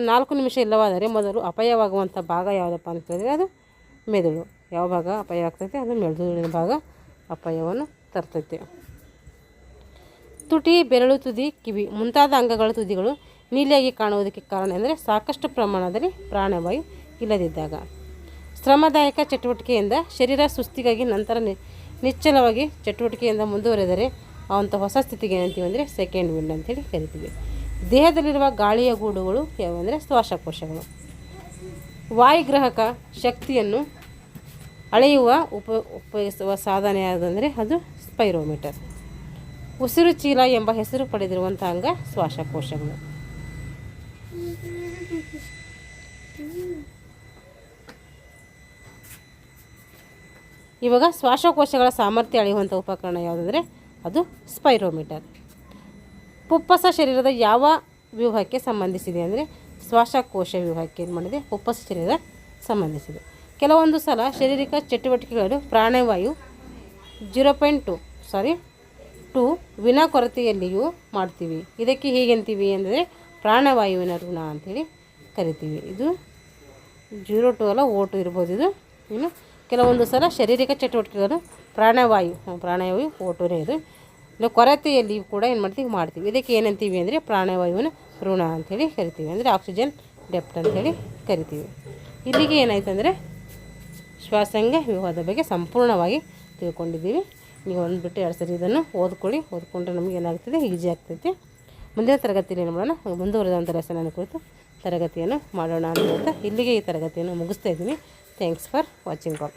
4 ನಿಮಿಷ ಇಲ್ಲವಾದರೆ ಮೊದಲು ಅಪಾಯವಾಗುವಂಥ ಭಾಗ ಯಾವುದಪ್ಪ ಅಂತ ಹೇಳಿದರೆ ಅದು ಮೆದುಳು. ಯಾವ ಭಾಗ ಅಪಾಯ ಆಗ್ತೈತೆ, ಅದು ಮೆದುಳಿನ ಭಾಗ ಅಪಾಯವನ್ನು ತರ್ತೈತೆ. ತುಟಿ, ಬೆರಳು, ತುದಿ, ಕಿವಿ ಮುಂತಾದ ಅಂಗಗಳ ತುದಿಗಳು ನೀಲಿಯಾಗಿ ಕಾಣುವುದಕ್ಕೆ ಕಾರಣ ಅಂದರೆ ಸಾಕಷ್ಟು ಪ್ರಮಾಣದಲ್ಲಿ ಪ್ರಾಣವಾಯು ಇಲ್ಲದಿದ್ದಾಗ. ಶ್ರಮದಾಯಕ ಚಟುವಟಿಕೆಯಿಂದ ಶರೀರ ಸುಸ್ತಿಗಾಗಿ ನಂತರ ನಿಶ್ಚಲವಾಗಿ ಚಟುವಟಿಕೆಯಿಂದ ಮುಂದುವರೆದರೆ ಅವಂಥ ಹೊಸ ಸ್ಥಿತಿಗೆ ಏನಂತೀವಿ ಅಂದರೆ ಸೆಕೆಂಡ್ ವಿಂಡ್ ಅಂತೇಳಿ ಕರಿತೀವಿ. ದೇಹದಲ್ಲಿರುವ ಗಾಳಿಯ ಗೂಡುಗಳು ಯಾವಂದರೆ ಶ್ವಾಸಕೋಶಗಳು. ವಾಯುಗ್ರಾಹಕ ಶಕ್ತಿಯನ್ನು ಅಳೆಯುವ ಉಪಯೋಗಿಸುವ ಸಾಧನ ಯಾವುದಂದರೆ ಅದು ಸ್ಪೈರೋಮೀಟರ್. ಉಸಿರು ಚೀಲ ಎಂಬ ಹೆಸರು ಪಡೆದಿರುವಂಥ ಅಂಗ ಶ್ವಾಸಕೋಶಗಳು. ಇವಾಗ ಶ್ವಾಸಕೋಶಗಳ ಸಾಮರ್ಥ್ಯ ಅಳೆಯುವಂಥ ಉಪಕರಣ ಯಾವುದಂದರೆ ಅದು ಸ್ಪೈರೋಮೀಟರ್. ಫುಪ್ಪಸ ಶರೀರದ ಯಾವ ವ್ಯೂಹಕ್ಕೆ ಸಂಬಂಧಿಸಿದೆ ಅಂದರೆ ಶ್ವಾಸಕೋಶ ವ್ಯೂಹಕ್ಕೆ ಏನು ಮಾಡಿದೆ, ಫುಪ್ಪಸ ಶರೀರ ಸಂಬಂಧಿಸಿದೆ. ಕೆಲವೊಂದು ಸಲ ಶಾರೀರಿಕ ಚಟುವಟಿಕೆಗಳು ಪ್ರಾಣವಾಯು 0.2 ವಿನಾ ಕೊರತೆಯಲ್ಲಿಯೂ ಮಾಡ್ತೀವಿ. ಇದಕ್ಕೆ ಹೇಗೆಂತೀವಿ ಅಂದರೆ ಪ್ರಾಣವಾಯುವಿನ ಋಣ ಅಂಥೇಳಿ ಕರಿತೀವಿ. ಇದು 0.2 ಅಲ್ಲ, O2 ಇರ್ಬೋದು. ಇದು ಇನ್ನು ಕೆಲವೊಂದು ಸಲ ಶಾರೀರಿಕ ಚಟುವಟಿಕೆಗಳು ಪ್ರಾಣವಾಯು O2ನೇ ಇದು ಕೊರತೆಯಲ್ಲಿಯೂ ಕೂಡ ಏನು ಮಾಡ್ತೀವಿ. ಇದಕ್ಕೆ ಏನಂತೀವಿ ಅಂದರೆ ಪ್ರಾಣವಾಯುವಿನ ಋಣ ಅಂಥೇಳಿ ಕರಿತೀವಿ. ಅಂದರೆ ಆಕ್ಸಿಜನ್ ಡೆಪ್ಟ್ ಅಂಥೇಳಿ ಕರಿತೀವಿ. ಇಲ್ಲಿಗೆ ಏನಾಯ್ತು ಅಂದರೆ ಶ್ವಾಸಾಂಗ ವ್ಯೂಹದ ಬಗ್ಗೆ ಸಂಪೂರ್ಣವಾಗಿ ತಿಳ್ಕೊಂಡಿದ್ದೀವಿ. ನೀವು ಒಂದು ಬಿಟ್ಟು 2 ಸರಿ ಇದನ್ನು ಓದ್ಕೊಂಡ್ರೆ ನಮಗೆ ಏನಾಗ್ತದೆ, ಈಸಿ ಆಗ್ತೈತೆ. ಮುಂದಿನ ತರಗತಿಯಲ್ಲಿ ಏನು ಮಾಡೋಣ, ಮುಂದುವರೆದಂಥ ಲೆಸನನ್ನು ಕುರಿತು ತರಗತಿಯನ್ನು ಮಾಡೋಣ ಅಂತ ಹೇಳ್ತಾ ಇಲ್ಲಿಗೆ ಈ ತರಗತಿಯನ್ನು ಮುಗಿಸ್ತಾ ಇದ್ದೀನಿ. Thanks for watching all.